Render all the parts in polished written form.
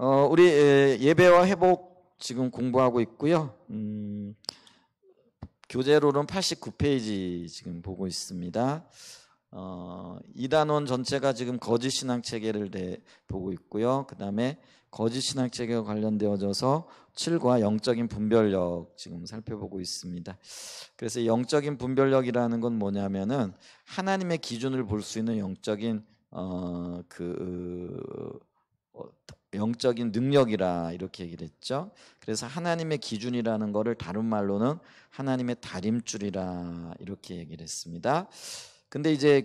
우리 예배와 회복 지금 공부하고 있고요. 교재로는 89페이지 지금 보고 있습니다. 2단원 전체가 지금 거짓신앙 체계를 보고 있고요. 그 다음에 거짓신앙 체계와 관련되어져서 7과 영적인 분별력 지금 살펴보고 있습니다. 그래서 영적인 분별력이라는 건 뭐냐면은 하나님의 기준을 볼 수 있는 영적인 영적인 능력이라 이렇게 얘기를 했죠. 그래서 하나님의 기준이라는 거를 다른 말로는 하나님의 다림줄이라 이렇게 얘기를 했습니다. 근데 이제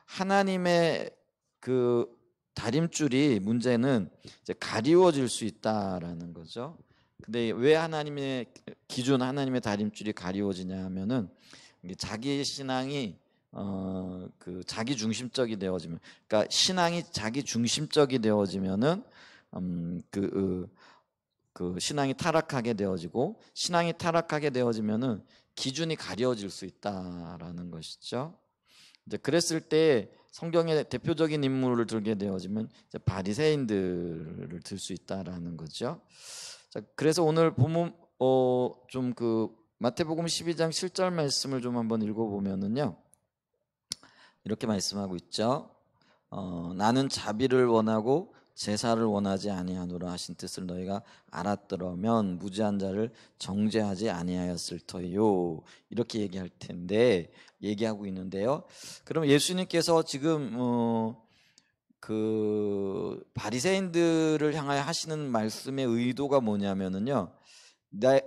하나님의 다림줄이 문제는 이제 가리워질 수 있다라는 거죠. 근데 왜 하나님의 기준, 하나님의 다림줄이 가리워지냐 하면은 자기 신앙이 자기 중심적이 되어지면, 그러니까 신앙이 자기 중심적이 되어지면은 신앙이 타락하게 되어지고, 신앙이 타락하게 되어지면은 기준이 가려질 수 있다라는 것이죠. 이제 그랬을 때 성경의 대표적인 인물을 들게 되어지면 이제 바리새인들을 들 수 있다라는 거죠. 자, 그래서 오늘 보면 마태복음 12장 7절 말씀을 좀 한번 읽어보면은요. 이렇게 말씀하고 있죠. 나는 자비를 원하고 제사를 원하지 아니하노라 하신 뜻을 너희가 알았더라면 무지한 자를 정죄하지 아니하였을 터요. 이렇게 얘기하고 있는데요. 그럼 예수님께서 지금 바리새인들을 향하여 하시는 말씀의 의도가 뭐냐면은요.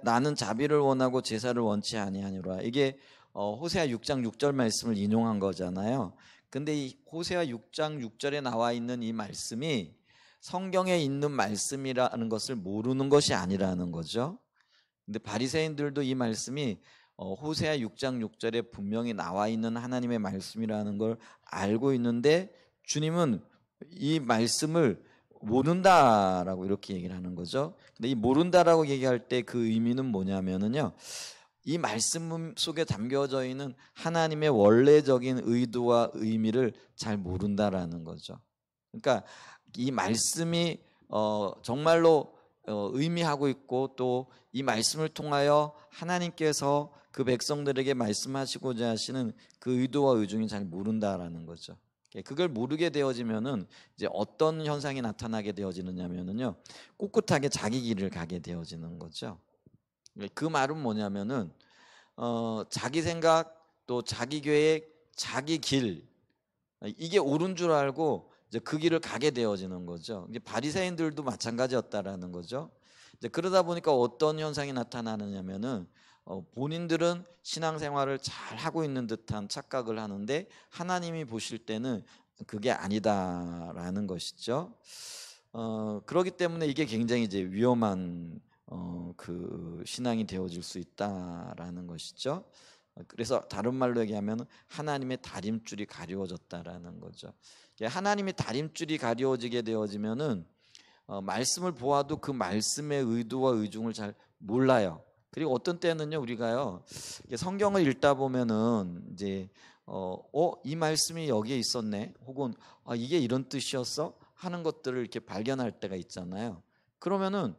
나는 자비를 원하고 제사를 원치 아니하노라. 이게 호세아 6장 6절 말씀을 인용한 거잖아요. 근데 이 호세아 6장 6절에 나와 있는 이 말씀이 성경에 있는 말씀이라는 것을 모르는 것이 아니라는 거죠. 근데 바리새인들도 이 말씀이 호세아 6장 6절에 분명히 나와 있는 하나님의 말씀이라는 걸 알고 있는데 주님은 이 말씀을 모른다라고 이렇게 얘기를 하는 거죠. 근데 이 모른다라고 얘기할 때 그 의미는 뭐냐면은요. 이 말씀 속에 담겨져 있는 하나님의 원래적인 의도와 의미를 잘 모른다라는 거죠. 그러니까 이 말씀이 정말로 의미하고 있고 또 이 말씀을 통하여 하나님께서 그 백성들에게 말씀하시고자 하시는 그 의도와 의중이 잘 모른다라는 거죠. 그걸 모르게 되어지면은 이제 어떤 현상이 나타나게 되어지느냐면은요, 꿋꿋하게 자기 길을 가게 되어지는 거죠. 그 말은 뭐냐면은 자기 생각 또 자기 계획, 자기 길 이게 옳은 줄 알고 이제 그 길을 가게 되어지는 거죠. 이제 바리새인들도 마찬가지였다라는 거죠. 이제 그러다 보니까 어떤 현상이 나타나느냐면은 본인들은 신앙생활을 잘 하고 있는 듯한 착각을 하는데 하나님이 보실 때는 그게 아니다라는 것이죠. 그렇기 때문에 이게 굉장히 이제 위험한 신앙이 되어질 수 있다라는 것이죠. 그래서 다른 말로 얘기하면 하나님의 다림줄이 가리워졌다라는 거죠. 하나님의 다림줄이 가리워지게 되어지면은 말씀을 보아도 그 말씀의 의도와 의중을 잘 몰라요. 그리고 어떤 때는요 우리가요 성경을 읽다 보면은 이제 이 말씀이 여기에 있었네, 혹은 이게 이런 뜻이었어 하는 것들을 이렇게 발견할 때가 있잖아요. 그러면은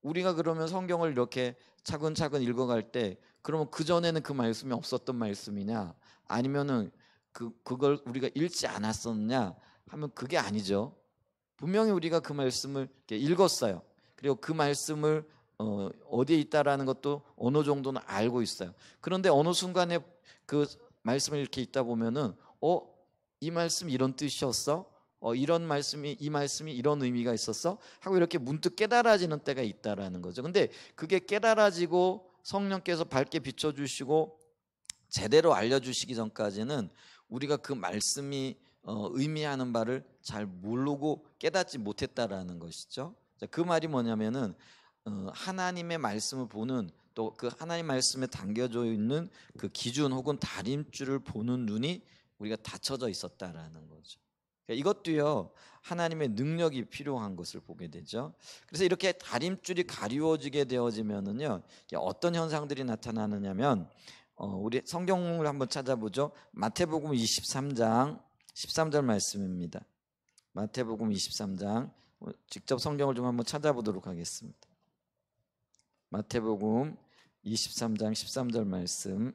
우리가 그러면 성경을 이렇게 차근차근 읽어갈 때 그러면 그 전에는 그 말씀이 없었던 말씀이냐 아니면은 그걸 우리가 읽지 않았었냐 하면 그게 아니죠. 분명히 우리가 그 말씀을 이렇게 읽었어요. 그리고 그 말씀을 어디에 있다라는 것도 어느 정도는 알고 있어요. 그런데 어느 순간에 그 말씀을 이렇게 읽다 보면은 이 말씀 이런 뜻이었어? 이 말씀이 이런 의미가 있었어? 하고 이렇게 문득 깨달아지는 때가 있다라는 거죠. 근데 그게 깨달아지고 성령께서 밝게 비춰주시고 제대로 알려주시기 전까지는 우리가 그 말씀이 의미하는 바를 잘 모르고 깨닫지 못했다라는 것이죠. 그 말이 뭐냐면은 하나님의 말씀을 보는 또 그 하나님 말씀에 담겨져 있는 그 기준 혹은 다림줄을 보는 눈이 우리가 닫혀져 있었다라는 거죠. 이것도요 하나님의 능력이 필요한 것을 보게 되죠. 그래서 이렇게 다림줄이 가리워지게 되어지면은요 어떤 현상들이 나타나느냐면 우리 성경을 한번 찾아보죠. 마태복음 23장 13절 말씀입니다. 마태복음 23장 직접 성경을 좀 한번 찾아보도록 하겠습니다. 마태복음 23장 13절 말씀.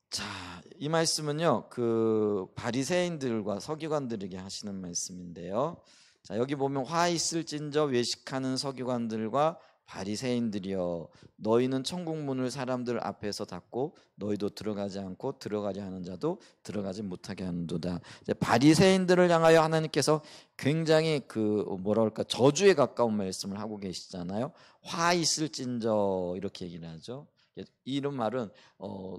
자, 이 말씀은요, 그 바리새인들과 서기관들에게 하시는 말씀인데요. 자, 여기 보면 화 있을진저 외식하는 서기관들과 바리새인들이여, 너희는 천국 문을 사람들 앞에서 닫고 너희도 들어가지 않고 들어가려 하는 자도 들어가지 못하게 하는도다. 바리새인들을 향하여 하나님께서 굉장히 그 뭐랄까 저주에 가까운 말씀을 하고 계시잖아요. 화 있을진저 이렇게 얘기를 하죠. 이런 말은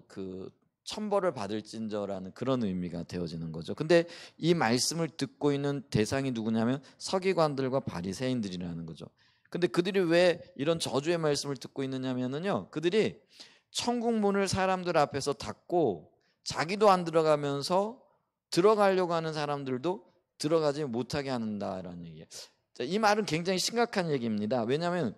그 천벌을 받을진저라는 그런 의미가 되어지는 거죠. 근데 이 말씀을 듣고 있는 대상이 누구냐면 서기관들과 바리새인들이라는 거죠. 근데 그들이 왜 이런 저주의 말씀을 듣고 있느냐면요, 그들이 천국 문을 사람들 앞에서 닫고 자기도 안 들어가면서 들어가려고 하는 사람들도 들어가지 못하게 한다라는 얘기예요. 이 말은 굉장히 심각한 얘기입니다. 왜냐하면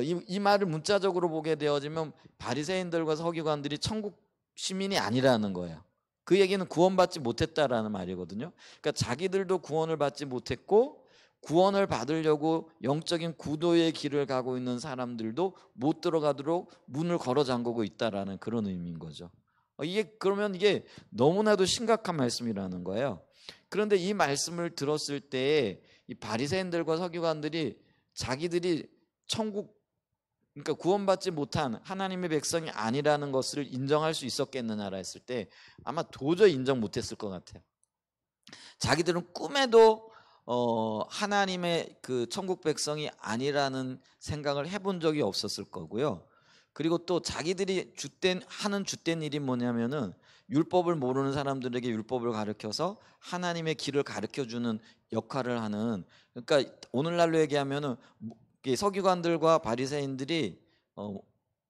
이 말을 문자적으로 보게 되어지면 바리새인들과 서기관들이 천국 시민이 아니라는 거예요. 그 얘기는 구원받지 못했다라는 말이거든요. 그러니까 자기들도 구원을 받지 못했고 구원을 받으려고 영적인 구도의 길을 가고 있는 사람들도 못 들어가도록 문을 걸어 잠그고 있다라는 그런 의미인 거죠. 그러면 이게 너무나도 심각한 말씀이라는 거예요. 그런데 이 말씀을 들었을 때에 이 바리새인들과 서기관들이 자기들이 천국, 그러니까 구원받지 못한 하나님의 백성이 아니라는 것을 인정할 수 있었겠느냐라 했을 때 아마 도저히 인정 못했을 것 같아요. 자기들은 꿈에도 하나님의 그 천국 백성이 아니라는 생각을 해본 적이 없었을 거고요. 그리고 또 자기들이 하는 주된 일이 뭐냐면은 율법을 모르는 사람들에게 율법을 가르쳐서 하나님의 길을 가르쳐주는 역할을 하는, 그러니까 오늘날로 얘기하면은 서기관들과 바리새인들이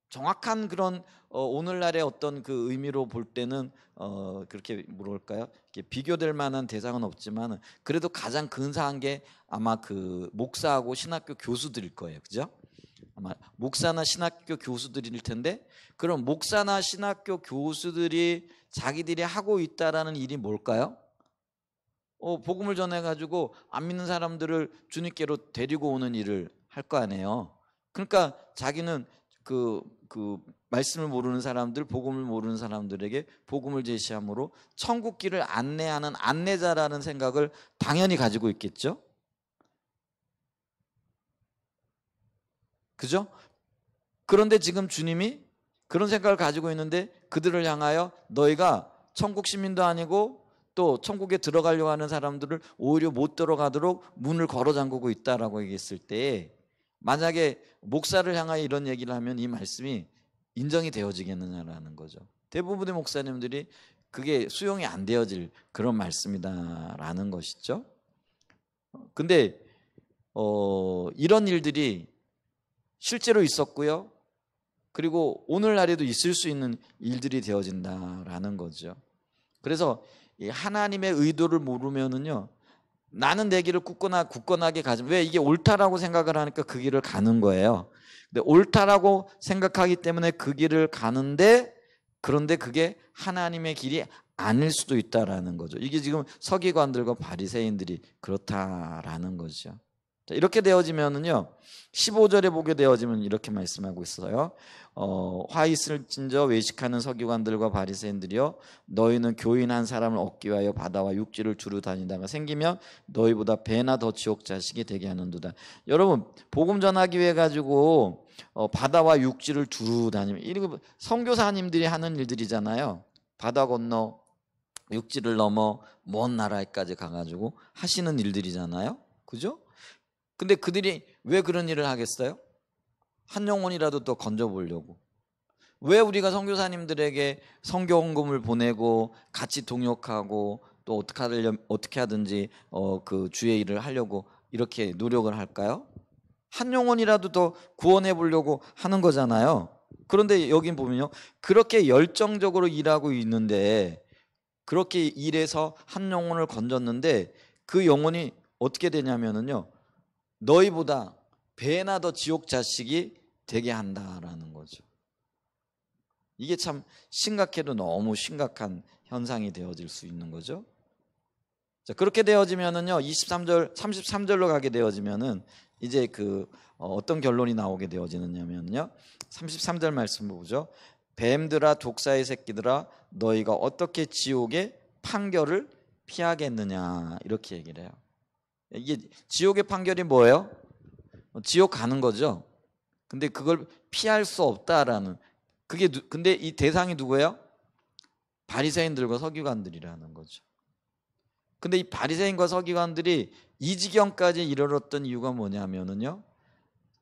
정확한 그런 오늘날의 어떤 그 의미로 볼 때는 그렇게 뭐랄까요? 비교될 만한 대상은 없지만 그래도 가장 근사한 게 아마 그 목사하고 신학교 교수들일 거예요, 그죠? 아마 목사나 신학교 교수들일 텐데, 그럼 목사나 신학교 교수들이 자기들이 하고 있다라는 일이 뭘까요? 복음을 전해가지고 안 믿는 사람들을 주님께로 데리고 오는 일을 할 거 아니에요. 그러니까 자기는 그 말씀을 모르는 사람들, 복음을 모르는 사람들에게 복음을 제시함으로 천국 길을 안내하는 안내자라는 생각을 당연히 가지고 있겠죠. 그죠? 그런데 지금 주님이 그런 생각을 가지고 있는데 그들을 향하여 너희가 천국 시민도 아니고 또 천국에 들어가려고 하는 사람들을 오히려 못 들어가도록 문을 걸어 잠그고 있다라고 얘기했을 때, 만약에 목사를 향하여 이런 얘기를 하면 이 말씀이 인정이 되어지겠느냐라는 거죠. 대부분의 목사님들이 그게 수용이 안 되어질 그런 말씀이다라는 것이죠. 근데 이런 일들이 실제로 있었고요. 그리고 오늘날에도 있을 수 있는 일들이 되어진다라는 거죠. 그래서 하나님의 의도를 모르면은요, 나는 내 길을 굳건하게 가지, 왜 이게 옳다라고 생각을 하니까 그 길을 가는 거예요. 근데 옳다라고 생각하기 때문에 그 길을 가는데, 그런데 그게 하나님의 길이 아닐 수도 있다라는 거죠. 이게 지금 서기관들과 바리새인들이 그렇다라는 거죠. 자, 이렇게 되어지면은요, 15절에 보게 되어지면 이렇게 말씀하고 있어요. 화 있을진저 외식하는 서기관들과 바리새인들이여, 너희는 교인 한 사람을 얻기 위하여 바다와 육지를 두루 다니다가 생기면 너희보다 배나 더 지옥 자식이 되게 하는도다. 여러분, 복음 전하기 위해 가지고 바다와 육지를 두루 다니면, 이거 선교사님들이 하는 일들이잖아요. 바다 건너 육지를 넘어 먼 나라에까지 가가지고 하시는 일들이잖아요. 그죠? 근데 그들이 왜 그런 일을 하겠어요? 한 영혼이라도 더 건져보려고. 왜 우리가 선교사님들에게 선교헌금을 보내고 같이 동역하고 또 어떻게 하든지 그 주의 일을 하려고 이렇게 노력을 할까요? 한 영혼이라도 더 구원해 보려고 하는 거잖아요. 그런데 여긴 보면요, 그렇게 열정적으로 일하고 있는데, 그렇게 일해서 한 영혼을 건졌는데 그 영혼이 어떻게 되냐면은요, 너희보다 배나 더 지옥 자식이 되게 한다라는 거죠. 이게 참 심각해도 너무 심각한 현상이 되어질 수 있는 거죠. 자, 그렇게 되어지면은요, 23절, 33절로 가게 되어지면은 이제 어떤 결론이 나오게 되어지느냐면요, 33절 말씀 보죠. 뱀들아 독사의 새끼들아 너희가 어떻게 지옥의 판결을 피하겠느냐, 이렇게 얘기를 해요. 이게 지옥의 판결이 뭐예요? 지옥 가는 거죠. 근데 그걸 피할 수 없다라는, 근데 이 대상이 누구예요? 바리새인들과 서기관들이라는 거죠. 근데 이 바리새인과 서기관들이 이 지경까지 이르렀던 이유가 뭐냐면은요,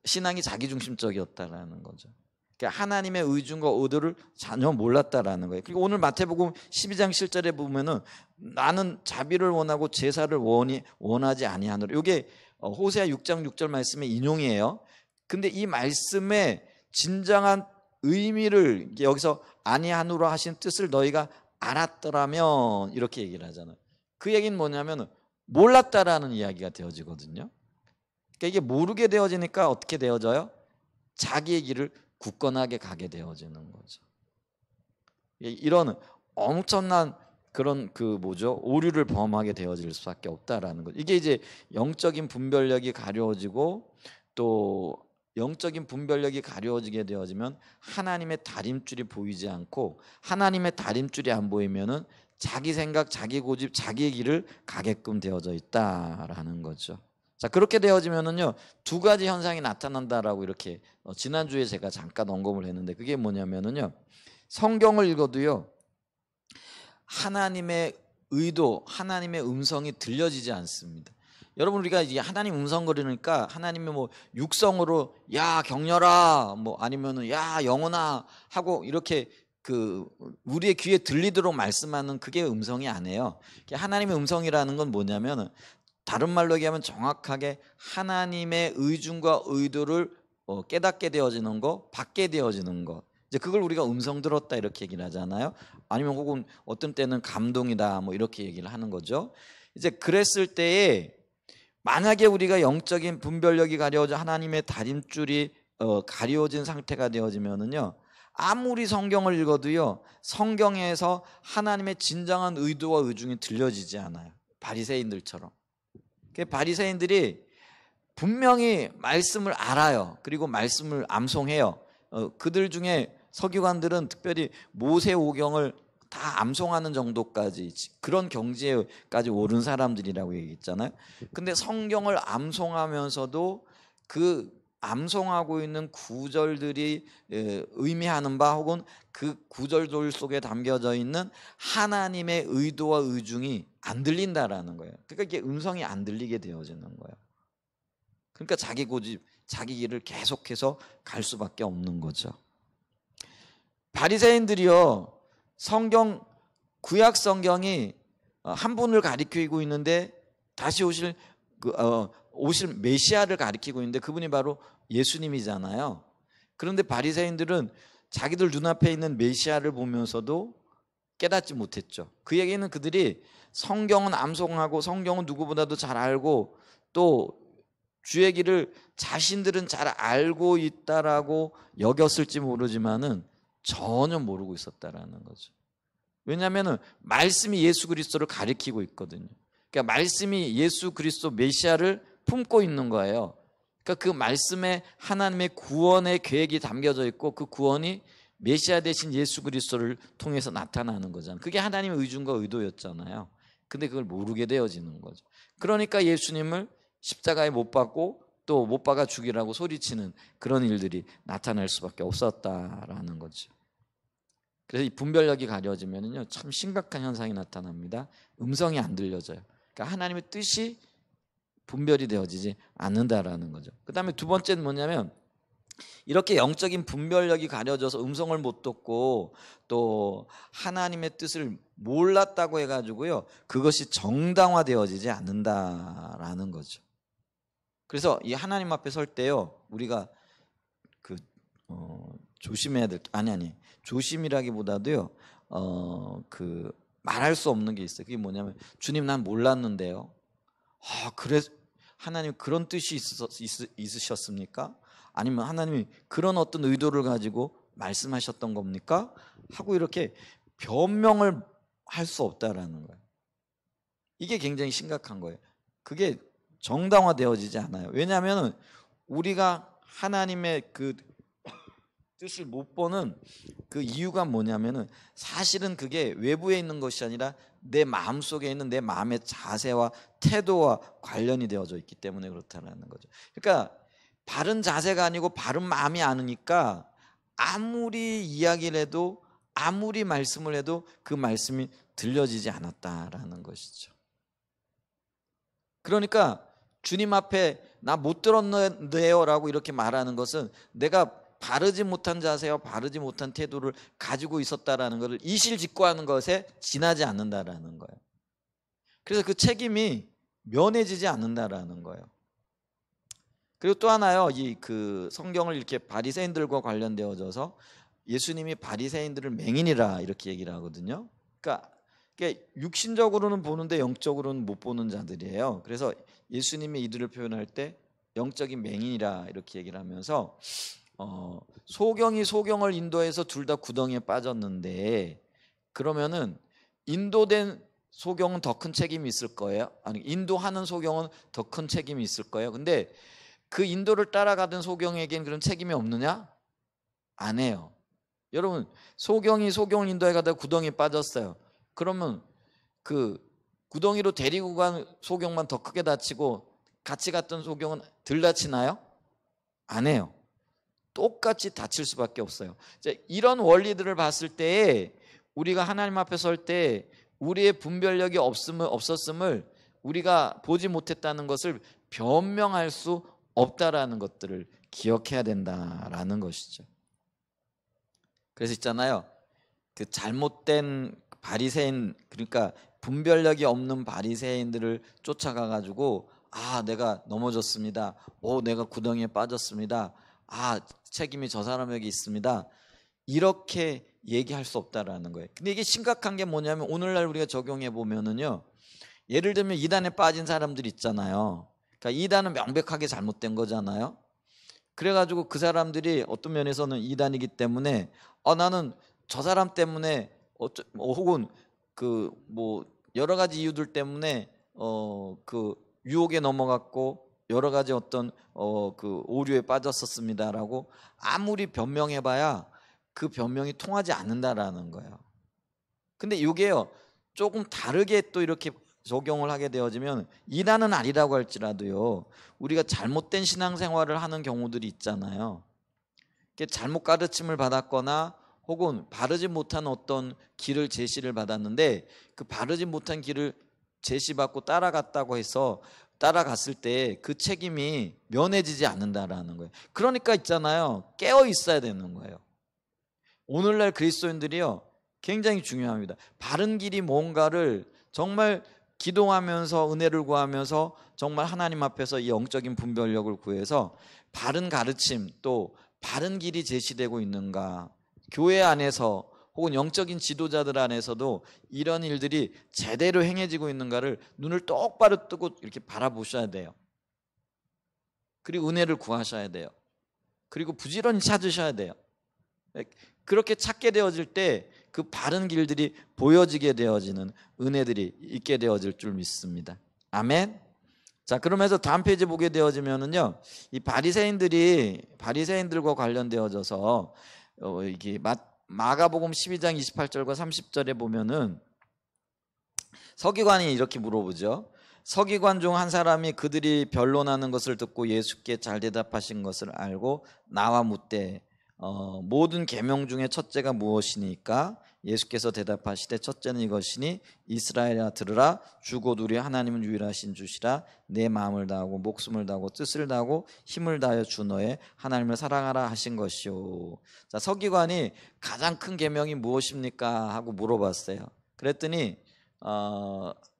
신앙이 자기중심적이었다라는 거죠. 그러니까 하나님의 의중과 의도를 전혀 몰랐다라는 거예요. 그리고 오늘 마태복음 12장 7절에 보면은 나는 자비를 원하고 제사를 원하지 아니하노라. 이게 호세아 6장 6절 말씀의 인용이에요. 근데 이 말씀의 진정한 의미를 여기서 아니하노라 하신 뜻을 너희가 알았더라면, 이렇게 얘기를 하잖아요. 그 얘기는 뭐냐면 몰랐다라는 이야기가 되어지거든요. 그러니까 이게 모르게 되어지니까 어떻게 되어져요? 자기의 길을 굳건하게 가게 되어지는 거죠. 이런 엄청난 그런 오류를 범하게 되어질 수밖에 없다라는 거죠. 이게 이제 영적인 분별력이 가려워지고, 또 영적인 분별력이 가려워지게 되어지면 하나님의 다림줄이 보이지 않고, 하나님의 다림줄이 안 보이면은 자기 생각, 자기 고집, 자기의 길을 가게끔 되어져 있다라는 거죠. 자, 그렇게 되어지면은요, 두 가지 현상이 나타난다라고 이렇게 지난주에 제가 잠깐 언급을 했는데, 그게 뭐냐면은요, 성경을 읽어도요, 하나님의 의도, 하나님의 음성이 들려지지 않습니다. 여러분, 우리가 이제 하나님 음성 거리니까 하나님의 뭐 육성으로 야 경렬아, 뭐 아니면은 야 영혼아 하고 이렇게 우리의 귀에 들리도록 말씀하는, 그게 음성이 아니에요. 하나님의 음성이라는 건 뭐냐면, 다른 말로 얘기하면 정확하게 하나님의 의중과 의도를 깨닫게 되어지는 거, 받게 되어지는 거, 이제 그걸 우리가 음성 들었다 이렇게 얘기를 하잖아요. 아니면 혹은 어떤 때는 감동이다 뭐 이렇게 얘기를 하는 거죠. 이제 그랬을 때에 만약에 우리가 영적인 분별력이 가려워져 하나님의 다림줄이 가려워진 상태가 되어지면은요, 아무리 성경을 읽어도요, 성경에서 하나님의 진정한 의도와 의중이 들려지지 않아요. 바리새인들처럼. 바리새인들이 분명히 말씀을 알아요. 그리고 말씀을 암송해요. 그들 중에 서기관들은 특별히 모세오경을 다 암송하는 정도까지, 그런 경지에까지 오른 사람들이라고 얘기했잖아요. 근데 성경을 암송하면서도 그 암송하고 있는 구절들이 의미하는 바, 혹은 그 구절들 속에 담겨져 있는 하나님의 의도와 의중이 안 들린다라는 거예요. 그러니까 이게 음성이 안 들리게 되어지는 거예요. 그러니까 자기 고집, 자기 길을 계속해서 갈 수밖에 없는 거죠. 바리새인들이요, 구약 성경이 한 분을 가리키고 있는데, 다시 오실 메시아를 가리키고 있는데, 그분이 바로 예수님이잖아요. 그런데 바리새인들은 자기들 눈앞에 있는 메시아를 보면서도 깨닫지 못했죠. 그 얘기는 그들이 성경은 암송하고 성경은 누구보다도 잘 알고, 또 주의 길을 자신들은 잘 알고 있다라고 여겼을지 모르지만은 전혀 모르고 있었다라는 거죠. 왜냐하면 말씀이 예수 그리스도를 가리키고 있거든요. 그러니까 말씀이 예수 그리스도 메시아를 품고 있는 거예요. 그러니까 그 말씀에 하나님의 구원의 계획이 담겨져 있고, 그 구원이 메시아 대신 예수 그리스도를 통해서 나타나는 거잖아요. 그게 하나님의 의중과 의도였잖아요. 근데 그걸 모르게 되어지는 거죠. 그러니까 예수님을 십자가에 못 박고 또 못 박아 죽이라고 소리치는 그런 일들이 나타날 수밖에 없었다라는 거죠. 그래서 이 분별력이 가려지면은요, 참 심각한 현상이 나타납니다. 음성이 안 들려져요. 그러니까 하나님의 뜻이 분별이 되어지지 않는다라는 거죠. 그다음에 두 번째는 뭐냐면, 이렇게 영적인 분별력이 가려져서 음성을 못 듣고 또 하나님의 뜻을 몰랐다고 해가지고요, 그것이 정당화되어지지 않는다라는 거죠. 그래서 이 하나님 앞에 설 때요, 우리가 조심해야 될, 조심이라기보다도요, 말할 수 없는 게 있어요. 그게 뭐냐면, 주님 난 몰랐는데요. 그래, 하나님 그런 뜻이 있으셨습니까? 아니면 하나님이 그런 어떤 의도를 가지고 말씀하셨던 겁니까? 하고 이렇게 변명을 할 수 없다라는 거예요. 이게 굉장히 심각한 거예요. 그게 정당화되어지지 않아요. 왜냐하면 우리가 하나님의 그 뜻을 못 보는 그 이유가 뭐냐면은 사실은 그게 외부에 있는 것이 아니라 내 마음속에 있는 내 마음의 자세와 태도와 관련이 되어져 있기 때문에 그렇다는 거죠. 그러니까 바른 자세가 아니고 바른 마음이 아니니까 아무리 이야기를 해도 아무리 말씀을 해도 그 말씀이 들려지지 않았다라는 것이죠. 그러니까 주님 앞에 나 못 들었는데요 라고 이렇게 말하는 것은 내가 바르지 못한 자세와 바르지 못한 태도를 가지고 있었다라는 것을 이실직고하는 것에 지나지 않는다라는 거예요. 그래서 그 책임이 면해지지 않는다라는 거예요. 그리고 또 하나요, 이 그 성경을 이렇게 바리새인들과 관련되어져서 예수님이 바리새인들을 맹인이라 이렇게 얘기를 하거든요. 그러니까 육신적으로는 보는데 영적으로는 못 보는 자들이에요. 그래서 예수님이 이들을 표현할 때 영적인 맹인이라 이렇게 얘기를 하면서 소경이 소경을 인도해서 둘 다 구덩이에 빠졌는데 그러면은 인도된 소경은 더 큰 책임이 있을 거예요? 아니, 인도하는 소경은 더 큰 책임이 있을 거예요. 근데 그 인도를 따라가던 소경에겐 그런 책임이 없느냐? 안 해요. 여러분, 소경이 소경을 인도해 가다가 구덩이에 빠졌어요. 그러면 그 구덩이로 데리고 간 소경만 더 크게 다치고 같이 갔던 소경은 덜 다치나요? 안 해요. 똑같이 다칠 수밖에 없어요. 이런 원리들을 봤을 때 우리가 하나님 앞에 설 때 우리의 분별력이 없었음을 우리가 보지 못했다는 것을 변명할 수 없다라는 것들을 기억해야 된다라는 것이죠. 그래서 있잖아요, 그 잘못된 바리새인, 그러니까 분별력이 없는 바리새인들을 쫓아가 가지고 내가 넘어졌습니다. 내가 구덩이에 빠졌습니다. 책임이 저 사람에게 있습니다. 이렇게 얘기할 수 없다라는 거예요. 근데 이게 심각한 게 뭐냐면 오늘날 우리가 적용해 보면은요, 예를 들면 이단에 빠진 사람들 있잖아요. 그러니까 이단은 명백하게 잘못된 거잖아요. 그래가지고 그 사람들이 어떤 면에서는 이단이기 때문에 나는 저 사람 때문에 혹은 그 뭐 여러 가지 이유들 때문에 그 유혹에 넘어갔고 여러 가지 어떤 그 오류에 빠졌었습니다라고 아무리 변명해봐야 그 변명이 통하지 않는다라는 거예요. 근데 이게요, 조금 다르게 또 이렇게 적용을 하게 되어지면 이단은 아니라고 할지라도요, 우리가 잘못된 신앙생활을 하는 경우들이 있잖아요. 잘못 가르침을 받았거나 혹은 바르지 못한 어떤 길을 제시를 받았는데 그 바르지 못한 길을 제시받고 따라갔다고 해서 따라갔을 때 그 책임이 면해지지 않는다라는 거예요. 그러니까 있잖아요, 깨어 있어야 되는 거예요. 오늘날 그리스도인들이요, 굉장히 중요합니다. 바른 길이 뭔가를 정말 기도하면서 은혜를 구하면서 정말 하나님 앞에서 이 영적인 분별력을 구해서 바른 가르침 또 바른 길이 제시되고 있는가, 교회 안에서 혹은 영적인 지도자들 안에서도 이런 일들이 제대로 행해지고 있는가를 눈을 똑바로 뜨고 이렇게 바라보셔야 돼요. 그리고 은혜를 구하셔야 돼요. 그리고 부지런히 찾으셔야 돼요. 그렇게 찾게 되어질 때 그 바른 길들이 보여지게 되어지는 은혜들이 있게 되어질 줄 믿습니다. 아멘. 자, 그러면서 다음 페이지 보게 되어지면은요, 이 바리새인들과 관련되어져서 이게 마가복음 12장 28절과 30절에 보면은 서기관이 이렇게 물어보죠. 서기관 중 한 사람이 그들이 변론하는 것을 듣고 예수께 잘 대답하신 것을 알고 나와 묻되 모든 계명 중에 첫째가 무엇이니까? 예수께서 대답하시되 첫째는 이것이니 이스라엘아 들으라, 주 곧 우리 하나님은 유일하신 주시라. 내 마음을 다하고 목숨을 다하고 뜻을 다하고 힘을 다하여 주 너의 하나님을 사랑하라 하신 것이요. 자, 서기관이 가장 큰 계명이 무엇입니까? 하고 물어봤어요. 그랬더니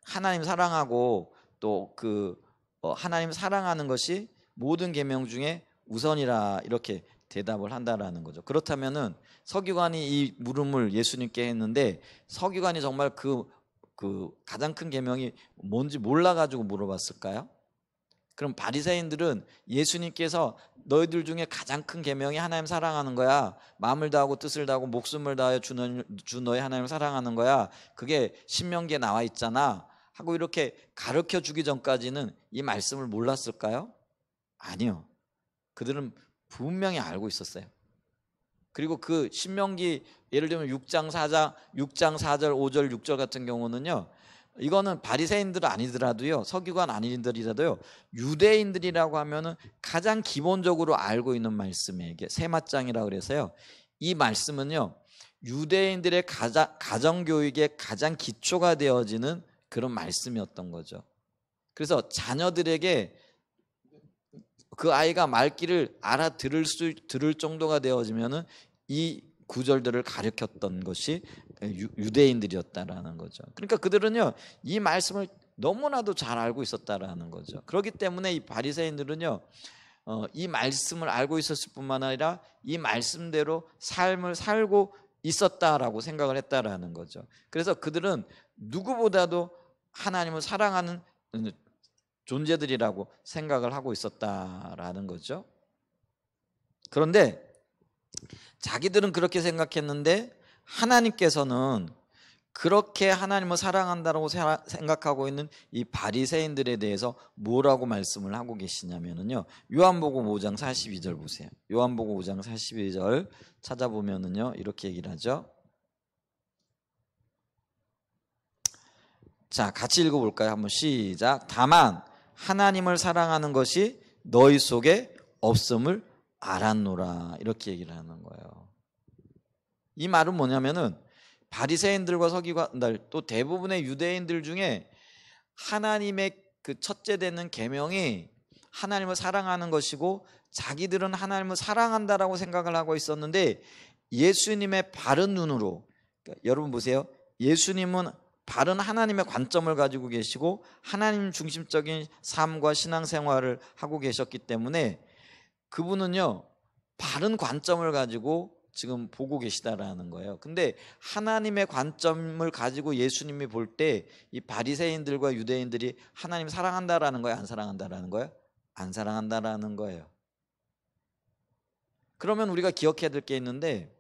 하나님 사랑하고 또 하나님 사랑하는 것이 모든 계명 중에 우선이라 이렇게 대답을 한다라는 거죠. 그렇다면은 서기관이 이 물음을 예수님께 했는데 서기관이 정말 그 가장 큰 계명이 뭔지 몰라가지고 물어봤을까요? 그럼 바리새인들은 예수님께서 너희들 중에 가장 큰 계명이 하나님 사랑하는 거야. 마음을 다하고 뜻을 다하고 목숨을 다하여 주 너희 하나님을 사랑하는 거야. 그게 신명기에 나와 있잖아. 하고 이렇게 가르쳐 주기 전까지는 이 말씀을 몰랐을까요? 아니요. 그들은 분명히 알고 있었어요. 그리고 그 신명기 예를 들면 6장 4절, 5절, 6절 같은 경우는요. 이거는 바리새인들 아니더라도요, 서기관 아닌들이라도요, 유대인들이라고 하면은 가장 기본적으로 알고 있는 말씀이에요. 이게 세마장이라고 그래서요. 이 말씀은요, 유대인들의 가정 교육의 가장 기초가 되어지는 그런 말씀이었던 거죠. 그래서 자녀들에게 그 아이가 말귀를 들을 정도가 되어지면은 이 구절들을 가르쳤던 것이 유대인들이었다라는 거죠. 그러니까 그들은요, 이 말씀을 너무나도 잘 알고 있었다라는 거죠. 그렇기 때문에 이 바리새인들은요, 이 말씀을 알고 있었을 뿐만 아니라 이 말씀대로 삶을 살고 있었다라고 생각을 했다라는 거죠. 그래서 그들은 누구보다도 하나님을 사랑하는 존재들이라고 생각을 하고 있었다라는 거죠. 그런데 자기들은 그렇게 생각했는데 하나님께서는 그렇게 하나님을 사랑한다고 생각하고 있는 이 바리새인들에 대해서 뭐라고 말씀을 하고 계시냐면요. 요한복음 5장 42절 보세요. 요한복음 5장 42절 찾아보면은요, 이렇게 얘기를 하죠. 자, 같이 읽어볼까요? 한번 시작. 다만 하나님을 사랑하는 것이 너희 속에 없음을 알았노라. 이렇게 얘기를 하는 거예요. 이 말은 뭐냐면은 바리새인들과 서기관들 또 대부분의 유대인들 중에 하나님의 그 첫째 되는 계명이 하나님을 사랑하는 것이고 자기들은 하나님을 사랑한다라고 생각을 하고 있었는데 예수님의 바른 눈으로, 그러니까 여러분 보세요. 예수님은 바른 하나님의 관점을 가지고 계시고 하나님 중심적인 삶과 신앙생활을 하고 계셨기 때문에 그분은요, 바른 관점을 가지고 지금 보고 계시다라는 거예요. 근데 하나님의 관점을 가지고 예수님이 볼 때 이 바리새인들과 유대인들이 하나님 사랑한다라는 거예요, 안 사랑한다라는 거예요? 안 사랑한다라는 거예요. 그러면 우리가 기억해야 될 게 있는데,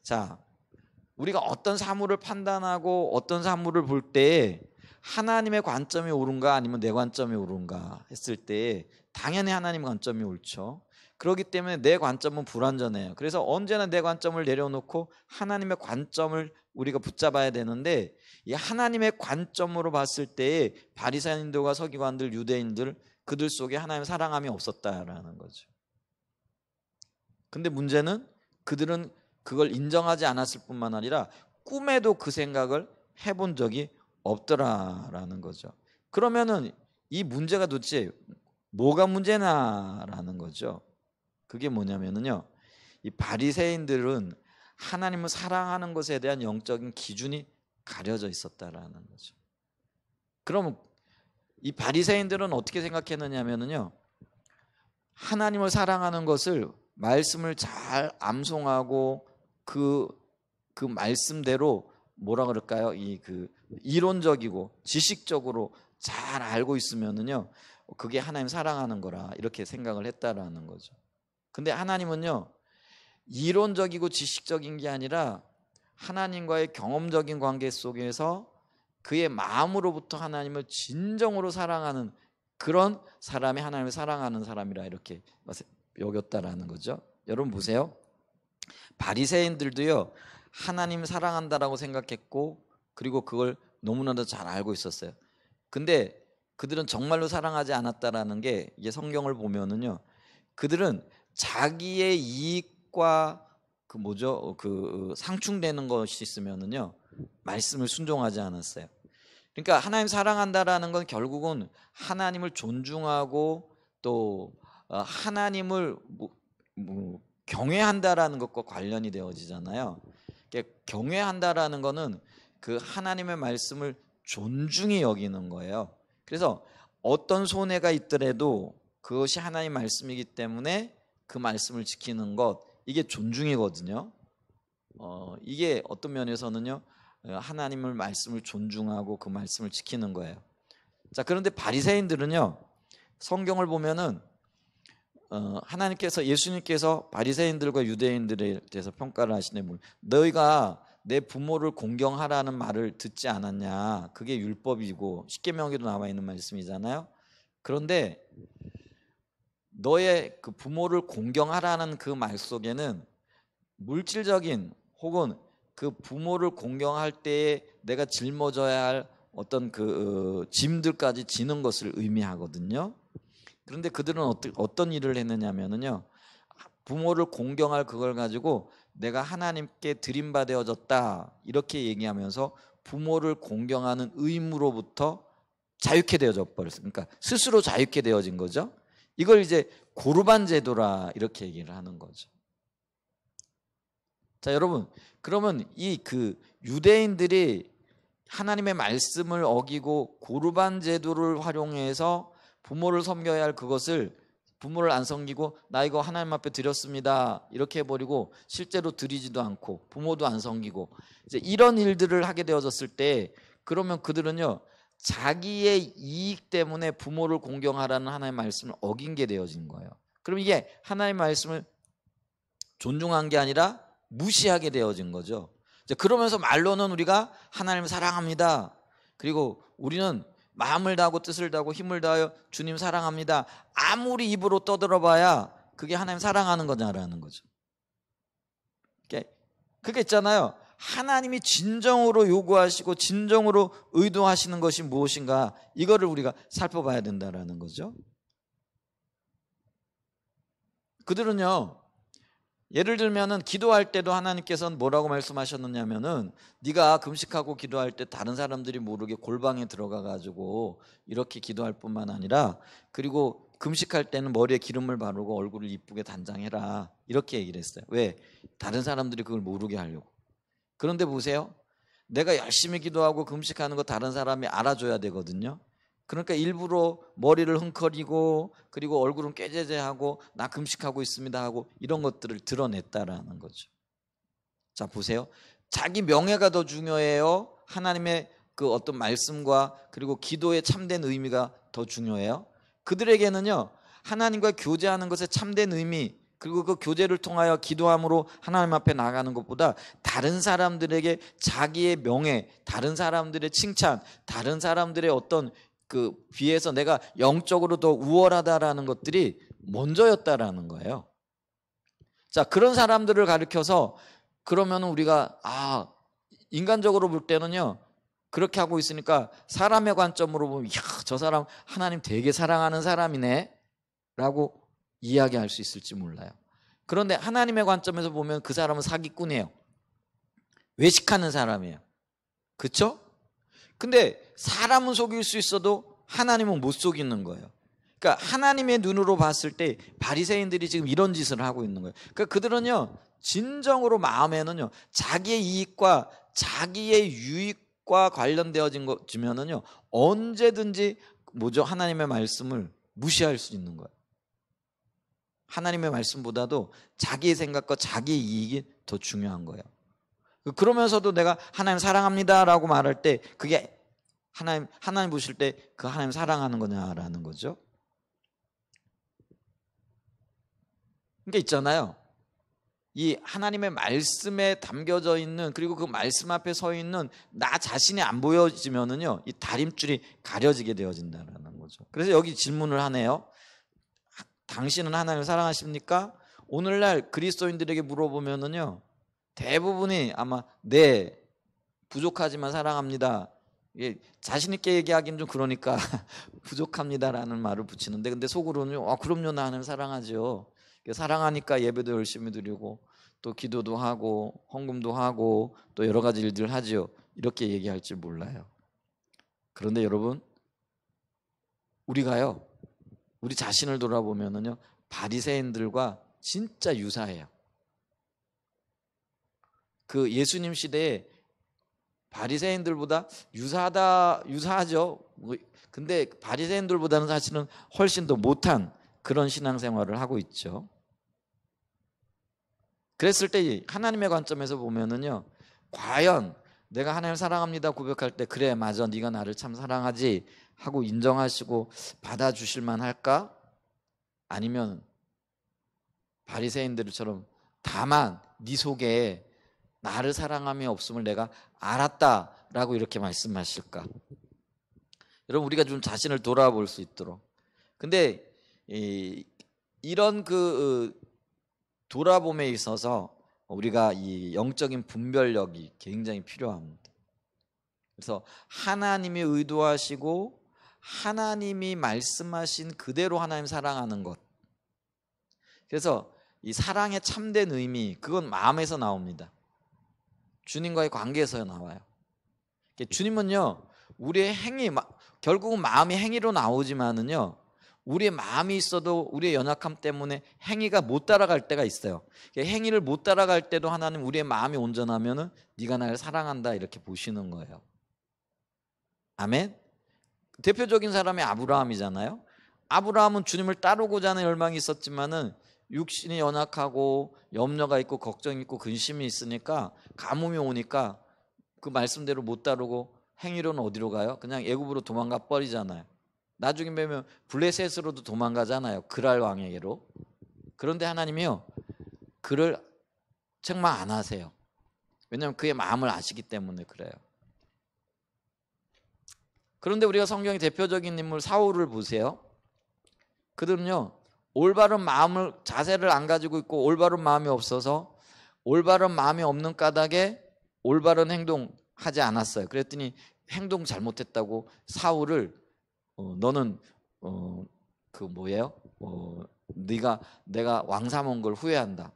자, 우리가 어떤 사물을 판단하고 어떤 사물을 볼 때 하나님의 관점이 옳은가 아니면 내 관점이 옳은가 했을 때 당연히 하나님의 관점이 옳죠. 그렇기 때문에 내 관점은 불완전해요. 그래서 언제나 내 관점을 내려놓고 하나님의 관점을 우리가 붙잡아야 되는데, 이 하나님의 관점으로 봤을 때 바리새인들과 서기관들, 유대인들 그들 속에 하나님의 사랑함이 없었다라는 거죠. 근데 문제는 그들은 그걸 인정하지 않았을 뿐만 아니라 꿈에도 그 생각을 해본 적이 없더라라는 거죠. 그러면은 이 문제가 도대체 뭐가 문제나라는 거죠. 그게 뭐냐면요, 이 바리새인들은 하나님을 사랑하는 것에 대한 영적인 기준이 가려져 있었다라는 거죠. 그럼 이 바리새인들은 어떻게 생각했느냐면요, 하나님을 사랑하는 것을 말씀을 잘 암송하고 그 말씀대로 뭐라 그럴까요? 그 이론적이고 지식적으로 잘 알고 있으면은요, 그게 하나님 사랑하는 거라 이렇게 생각을 했다라는 거죠. 근데 하나님은요, 이론적이고 지식적인 게 아니라 하나님과의 경험적인 관계 속에서 그의 마음으로부터 하나님을 진정으로 사랑하는 그런 사람이 하나님을 사랑하는 사람이라 이렇게 여겼다라는 거죠. 여러분 보세요. 바리새인들도요, 하나님 사랑한다라고 생각했고 그리고 그걸 너무나도 잘 알고 있었어요. 근데 그들은 정말로 사랑하지 않았다라는 게, 이게 성경을 보면은요, 그들은 자기의 이익과 그 상충되는 것이 있으면은요, 말씀을 순종하지 않았어요. 그러니까 하나님 사랑한다라는 건 결국은 하나님을 존중하고 또 하나님을 경외한다라는 것과 관련이 되어지잖아요. 그러니까 경외한다라는 거는 그 하나님의 말씀을 존중히 여기는 거예요. 그래서 어떤 손해가 있더라도 그것이 하나님 말씀이기 때문에 그 말씀을 지키는 것, 이게 존중이거든요. 이게 어떤 면에서는요, 하나님의 말씀을 존중하고 그 말씀을 지키는 거예요. 자, 그런데 바리새인들은요, 성경을 보면은 하나님께서 예수님께서 바리새인들과 유대인들에 대해서 평가를 하시네. 너희가 내 부모를 공경하라는 말을 듣지 않았냐? 그게 율법이고 십계명에도 나와 있는 말씀이잖아요. 그런데 너의 그 부모를 공경하라는 그 말 속에는 물질적인 혹은 그 부모를 공경할 때에 내가 짊어져야 할 어떤 그 짐들까지 지는 것을 의미하거든요. 그런데 그들은 어떤 일을 했느냐면요, 부모를 공경할 그걸 가지고 내가 하나님께 드림받아졌다 이렇게 얘기하면서 부모를 공경하는 의무로부터 자유케 되어져 버렸어요. 그러니까 스스로 자유케 되어진 거죠. 이걸 이제 고르반 제도라 이렇게 얘기를 하는 거죠. 자, 여러분, 그러면 이 그 유대인들이 하나님의 말씀을 어기고 고르반 제도를 활용해서 부모를 섬겨야 할 그것을 부모를 안 섬기고 나 이거 하나님 앞에 드렸습니다 이렇게 해버리고 실제로 드리지도 않고 부모도 안 섬기고 이제 이런 일들을 하게 되어졌을 때, 그러면 그들은요 자기의 이익 때문에 부모를 공경하라는 하나님의 말씀을 어긴 게 되어진 거예요. 그럼 이게 하나님의 말씀을 존중한 게 아니라 무시하게 되어진 거죠. 이제 그러면서 말로는 우리가 하나님을 사랑합니다, 그리고 우리는 마음을 다하고 뜻을 다하고 힘을 다하여 주님 사랑합니다, 아무리 입으로 떠들어봐야 그게 하나님 사랑하는 거냐라는 거죠. 그게 있잖아요. 하나님이 진정으로 요구하시고 진정으로 의도하시는 것이 무엇인가, 이거를 우리가 살펴봐야 된다라는 거죠. 그들은요, 예를 들면은 기도할 때도 하나님께서는 뭐라고 말씀하셨느냐면은 네가 금식하고 기도할 때 다른 사람들이 모르게 골방에 들어가 가지고 이렇게 기도할 뿐만 아니라, 그리고 금식할 때는 머리에 기름을 바르고 얼굴을 이쁘게 단장해라 이렇게 얘기를 했어요. 왜? 다른 사람들이 그걸 모르게 하려고. 그런데 보세요, 내가 열심히 기도하고 금식하는 거 다른 사람이 알아줘야 되거든요. 그러니까 일부러 머리를 흥커리고 그리고 얼굴은 꾀죄죄하고 나 금식하고 있습니다 하고 이런 것들을 드러냈다라는 거죠. 자, 보세요. 자기 명예가 더 중요해요, 하나님의 그 어떤 말씀과 그리고 기도의 참된 의미가 더 중요해요? 그들에게는요 하나님과 교제하는 것의 참된 의미, 그리고 그 교제를 통하여 기도함으로 하나님 앞에 나가는 것보다 다른 사람들에게 자기의 명예, 다른 사람들의 칭찬, 다른 사람들의 어떤 그 비해서 내가 영적으로 더 우월하다라는 것들이 먼저였다라는 거예요. 자, 그런 사람들을 가리켜서 그러면 우리가 인간적으로 볼 때는요 그렇게 하고 있으니까 사람의 관점으로 보면 이야, 저 사람 하나님 되게 사랑하는 사람이네 라고 이야기할 수 있을지 몰라요. 그런데 하나님의 관점에서 보면 그 사람은 사기꾼이에요. 외식하는 사람이에요. 그렇죠? 근데 사람은 속일 수 있어도 하나님은 못 속이는 거예요. 그러니까 하나님의 눈으로 봤을 때 바리새인들이 지금 이런 짓을 하고 있는 거예요. 그러니까 그들은요 진정으로 마음에는요 자기의 이익과 자기의 유익과 관련되어진 것이면은요 언제든지 하나님의 말씀을 무시할 수 있는 거예요. 하나님의 말씀보다도 자기의 생각과 자기의 이익이 더 중요한 거예요. 그러면서도 내가 하나님 사랑합니다 라고 말할 때 그게 하나님 보실 때 그 하나님 사랑하는 거냐라는 거죠. 그러니까 있잖아요, 이 하나님의 말씀에 담겨져 있는, 그리고 그 말씀 앞에 서 있는 나 자신이 안 보여지면은요 이 다림줄이 가려지게 되어진다는 거죠. 그래서 여기 질문을 하네요. 당신은 하나님을 사랑하십니까? 오늘날 그리스도인들에게 물어보면은요 대부분이 아마 네, 부족하지만 사랑합니다. 자신 있게 얘기하기는 좀 그러니까 부족합니다라는 말을 붙이는데, 근데 속으로는 그럼요, 나 하나님 사랑하죠. 사랑하니까 예배도 열심히 드리고 또 기도도 하고 헌금도 하고 또 여러 가지 일들 하죠. 이렇게 얘기할 줄 몰라요. 그런데 여러분, 우리가요 우리 자신을 돌아보면은요 바리새인들과 진짜 유사해요. 그 예수님 시대에 바리새인들보다 유사하죠. 근데 바리새인들보다는 사실은 훨씬 더 못한 그런 신앙생활을 하고 있죠. 그랬을 때 하나님의 관점에서 보면은요 과연 내가 하나님을 사랑합니다 고백할 때 그래 맞아 네가 나를 참 사랑하지 하고 인정하시고 받아주실 만할까? 아니면 바리새인들처럼 다만 네 속에 나를 사랑함이 없음을 내가 알았다라고 이렇게 말씀하실까? 여러분 우리가 좀 자신을 돌아볼 수 있도록. 근데 이런 돌아봄에 있어서 우리가 이 영적인 분별력이 굉장히 필요합니다. 그래서 하나님이 의도하시고 하나님이 말씀하신 그대로 하나님 사랑하는 것. 그래서 이 사랑의 참된 의미 그건 마음에서 나옵니다. 주님과의 관계에서 나와요. 주님은요 우리의 행위 결국은 마음이 행위로 나오지만은요 우리의 마음이 있어도 우리의 연약함 때문에 행위가 못 따라갈 때가 있어요. 행위를 못 따라갈 때도 하나님 우리의 마음이 온전하면은 네가 나를 사랑한다 이렇게 보시는 거예요. 아멘. 대표적인 사람이 아브라함이잖아요. 아브라함은 주님을 따르고자 하는 열망이 있었지만은 육신이 연약하고 염려가 있고 걱정이 있고 근심이 있으니까 가뭄이 오니까 그 말씀대로 못 따르고 행위로는 어디로 가요? 그냥 애굽으로 도망가 버리잖아요. 나중에 보면 블레셋으로도 도망가잖아요. 그랄 왕에게로. 그런데 하나님이요 그를 책망 안 하세요. 왜냐하면 그의 마음을 아시기 때문에 그래요. 그런데 우리가 성경의 대표적인 인물 사울을 보세요. 그들은요 올바른 마음을 자세를 안 가지고 있고 올바른 마음이 없어서 올바른 마음이 없는 까닭에 올바른 행동하지 않았어요. 그랬더니 행동 잘못했다고 사울을 너는 그 뭐예요? 내가 왕 삼은 걸 후회한다.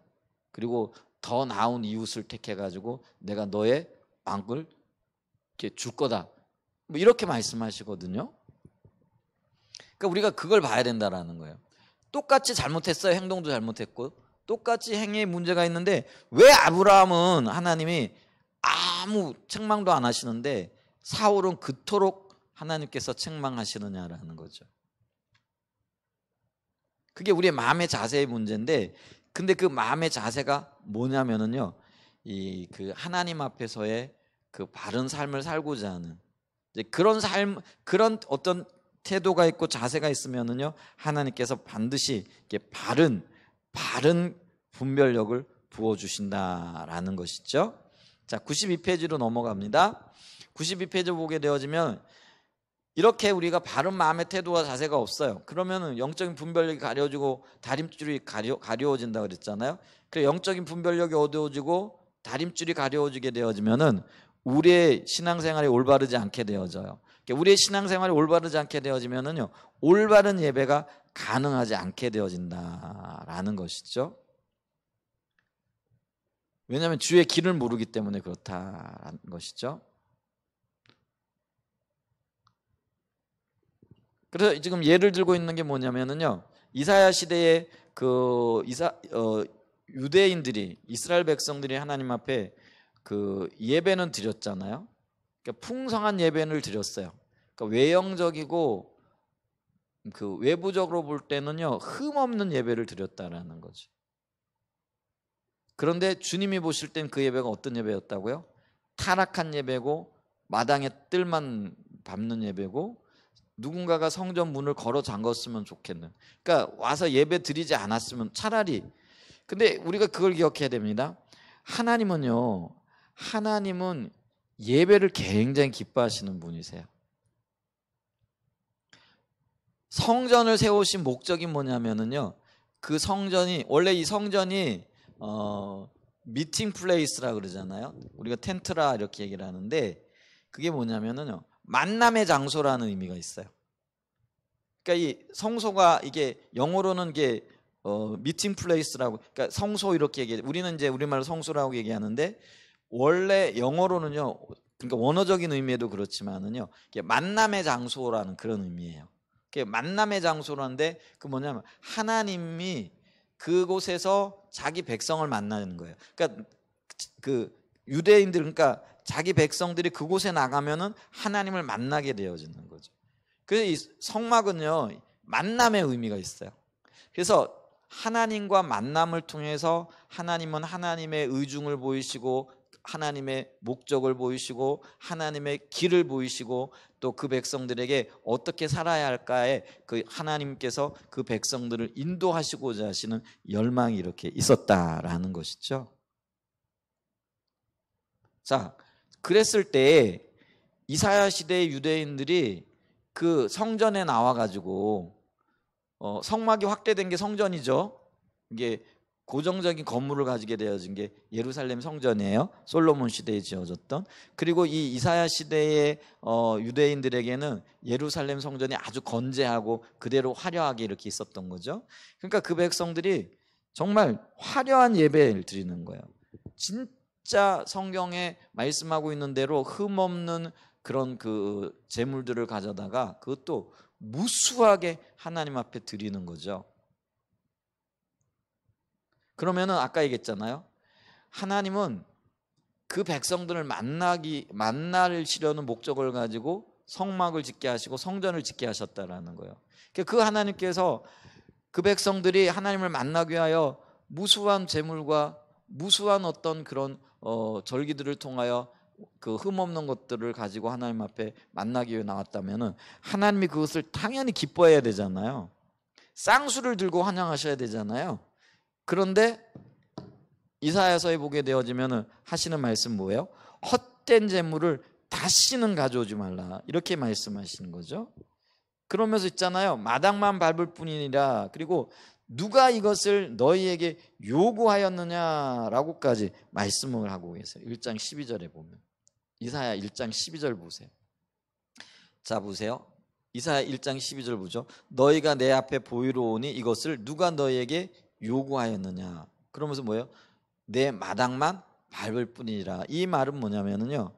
그리고 더 나은 이웃을 택해가지고 내가 너의 왕을 이렇게 줄 거다. 뭐 이렇게 말씀하시거든요. 그러니까 우리가 그걸 봐야 된다라는 거예요. 똑같이 잘못했어요. 행동도 잘못했고 똑같이 행위에 문제가 있는데 왜 아브라함은 하나님이 아무 책망도 안 하시는데 사울은 그토록 하나님께서 책망하시느냐라는 거죠. 그게 우리의 마음의 자세의 문제인데 근데 그 마음의 자세가 뭐냐면은요 그 하나님 앞에서의 그 바른 삶을 살고자 하는 이제 그런 어떤 태도가 있고 자세가 있으면은요 하나님께서 반드시 이렇게 바른 분별력을 부어 주신다라는 것이죠. 자, 92페이지로 넘어갑니다. 92페이지 보게 되어지면 이렇게 우리가 바른 마음의 태도와 자세가 없어요. 그러면은 영적인 분별력이 가려지고 다림줄이 가려워진다 그랬잖아요. 그래 영적인 분별력이 어두워지고 다림줄이 가려워지게 되어지면은 우리의 신앙생활이 올바르지 않게 되어져요. 우리의 신앙생활이 올바르지 않게 되어지면은요 올바른 예배가 가능하지 않게 되어진다라는 것이죠. 왜냐하면 주의 길을 모르기 때문에 그렇다는 것이죠. 그래서 지금 예를 들고 있는 게 뭐냐면은요 이사야 시대에 유대인들이 이스라엘 백성들이 하나님 앞에 그 예배는 드렸잖아요. 그러니까 풍성한 예배를 드렸어요. 그러니까 외형적이고 그 외부적으로 볼 때는요 흠 없는 예배를 드렸다라는 거죠. 그런데 주님이 보실 땐 그 예배가 어떤 예배였다고요? 타락한 예배고 마당에 뜰만 밟는 예배고 누군가가 성전 문을 걸어 잠갔으면 좋겠는. 그러니까 와서 예배 드리지 않았으면 차라리. 근데 우리가 그걸 기억해야 됩니다. 하나님은 예배를 굉장히 기뻐하시는 분이세요. 성전을 세우신 목적이 뭐냐면은요 그 성전이 원래 이 성전이 미팅 플레이스라 그러잖아요. 우리가 텐트라 이렇게 얘기를 하는데 그게 뭐냐면은요 만남의 장소라는 의미가 있어요. 그러니까 이 성소가 이게 영어로는 이게 미팅 플레이스라고, 그러니까 성소 이렇게 얘기해. 우리는 이제 우리말로 성소라고 얘기하는데 원래 영어로는요, 그러니까 원어적인 의미에도 그렇지만은요, 이게 만남의 장소라는 그런 의미예요. 그게 만남의 장소라는데 그 뭐냐면 하나님이 그곳에서 자기 백성을 만나는 거예요. 그러니까 그 유대인들, 그러니까 자기 백성들이 그곳에 나가면은 하나님을 만나게 되어지는 거죠. 그래서 이 성막은요 만남의 의미가 있어요. 그래서 하나님과 만남을 통해서 하나님은 하나님의 의중을 보이시고 하나님의 목적을 보이시고 하나님의 길을 보이시고 또 그 백성들에게 어떻게 살아야 할까에 그 하나님께서 그 백성들을 인도하시고자 하시는 열망이 이렇게 있었다라는 것이죠. 자, 그랬을 때 이사야 시대의 유대인들이 그 성전에 나와가지고 성막이 확대된 게 성전이죠. 이게 고정적인 건물을 가지게 되어진 게 예루살렘 성전이에요. 솔로몬 시대에 지어졌던. 그리고 이 이사야 시대의 유대인들에게는 예루살렘 성전이 아주 건재하고 그대로 화려하게 이렇게 있었던 거죠. 그러니까 그 백성들이 정말 화려한 예배를 드리는 거예요. 진짜 성경에 말씀하고 있는 대로 흠없는 그런 그 제물들을 가져다가 그것도 무수하게 하나님 앞에 드리는 거죠. 그러면은 아까 얘기했잖아요. 하나님은 그 백성들을 만나시려는 목적을 가지고 성막을 짓게 하시고 성전을 짓게 하셨다라는 거예요. 그 하나님께서 그 백성들이 하나님을 만나기 위하여 무수한 제물과 무수한 어떤 그런 절기들을 통하여 그 흠없는 것들을 가지고 하나님 앞에 만나기 위해 나왔다면은 하나님이 그것을 당연히 기뻐해야 되잖아요. 쌍수를 들고 환영하셔야 되잖아요. 그런데 이사야서에 보게 되어지면은 하시는 말씀 뭐예요? 헛된 재물을 다시는 가져오지 말라 이렇게 말씀하시는 거죠. 그러면서 있잖아요. 마당만 밟을 뿐이니라. 그리고 누가 이것을 너희에게 요구하였느냐라고까지 말씀을 하고 계세요. 1장 12절에 보면 이사야 1장 12절 보세요. 자 보세요. 이사야 1장 12절 보죠. 너희가 내 앞에 보이러 오니 이것을 누가 너희에게 요구하였느냐. 그러면서 뭐예요? 내 마당만 밟을 뿐이라. 이 말은 뭐냐면요,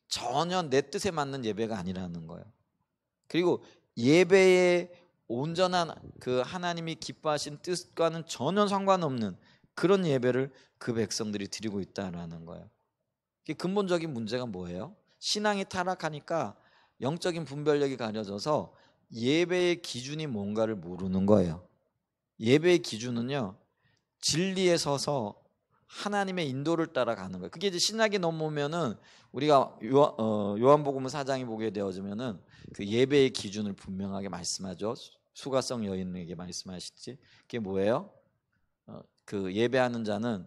전혀 내 뜻에 맞는 예배가 아니라는 거예요. 그리고 예배의 온전한 그 하나님이 기뻐하신 뜻과는 전혀 상관없는 그런 예배를 그 백성들이 드리고 있다라는 거예요. 근본적인 문제가 뭐예요? 신앙이 타락하니까 영적인 분별력이 가려져서 예배의 기준이 뭔가를 모르는 거예요. 예배의 기준은요, 진리에 서서 하나님의 인도를 따라가는 거예요. 그게 이제 신약에 넘어오면은 우리가 요한복음 4장에 보게 되어지면은 그 예배의 기준을 분명하게 말씀하죠. 수가성 여인에게 말씀하시지. 그게 뭐예요? 그 예배하는 자는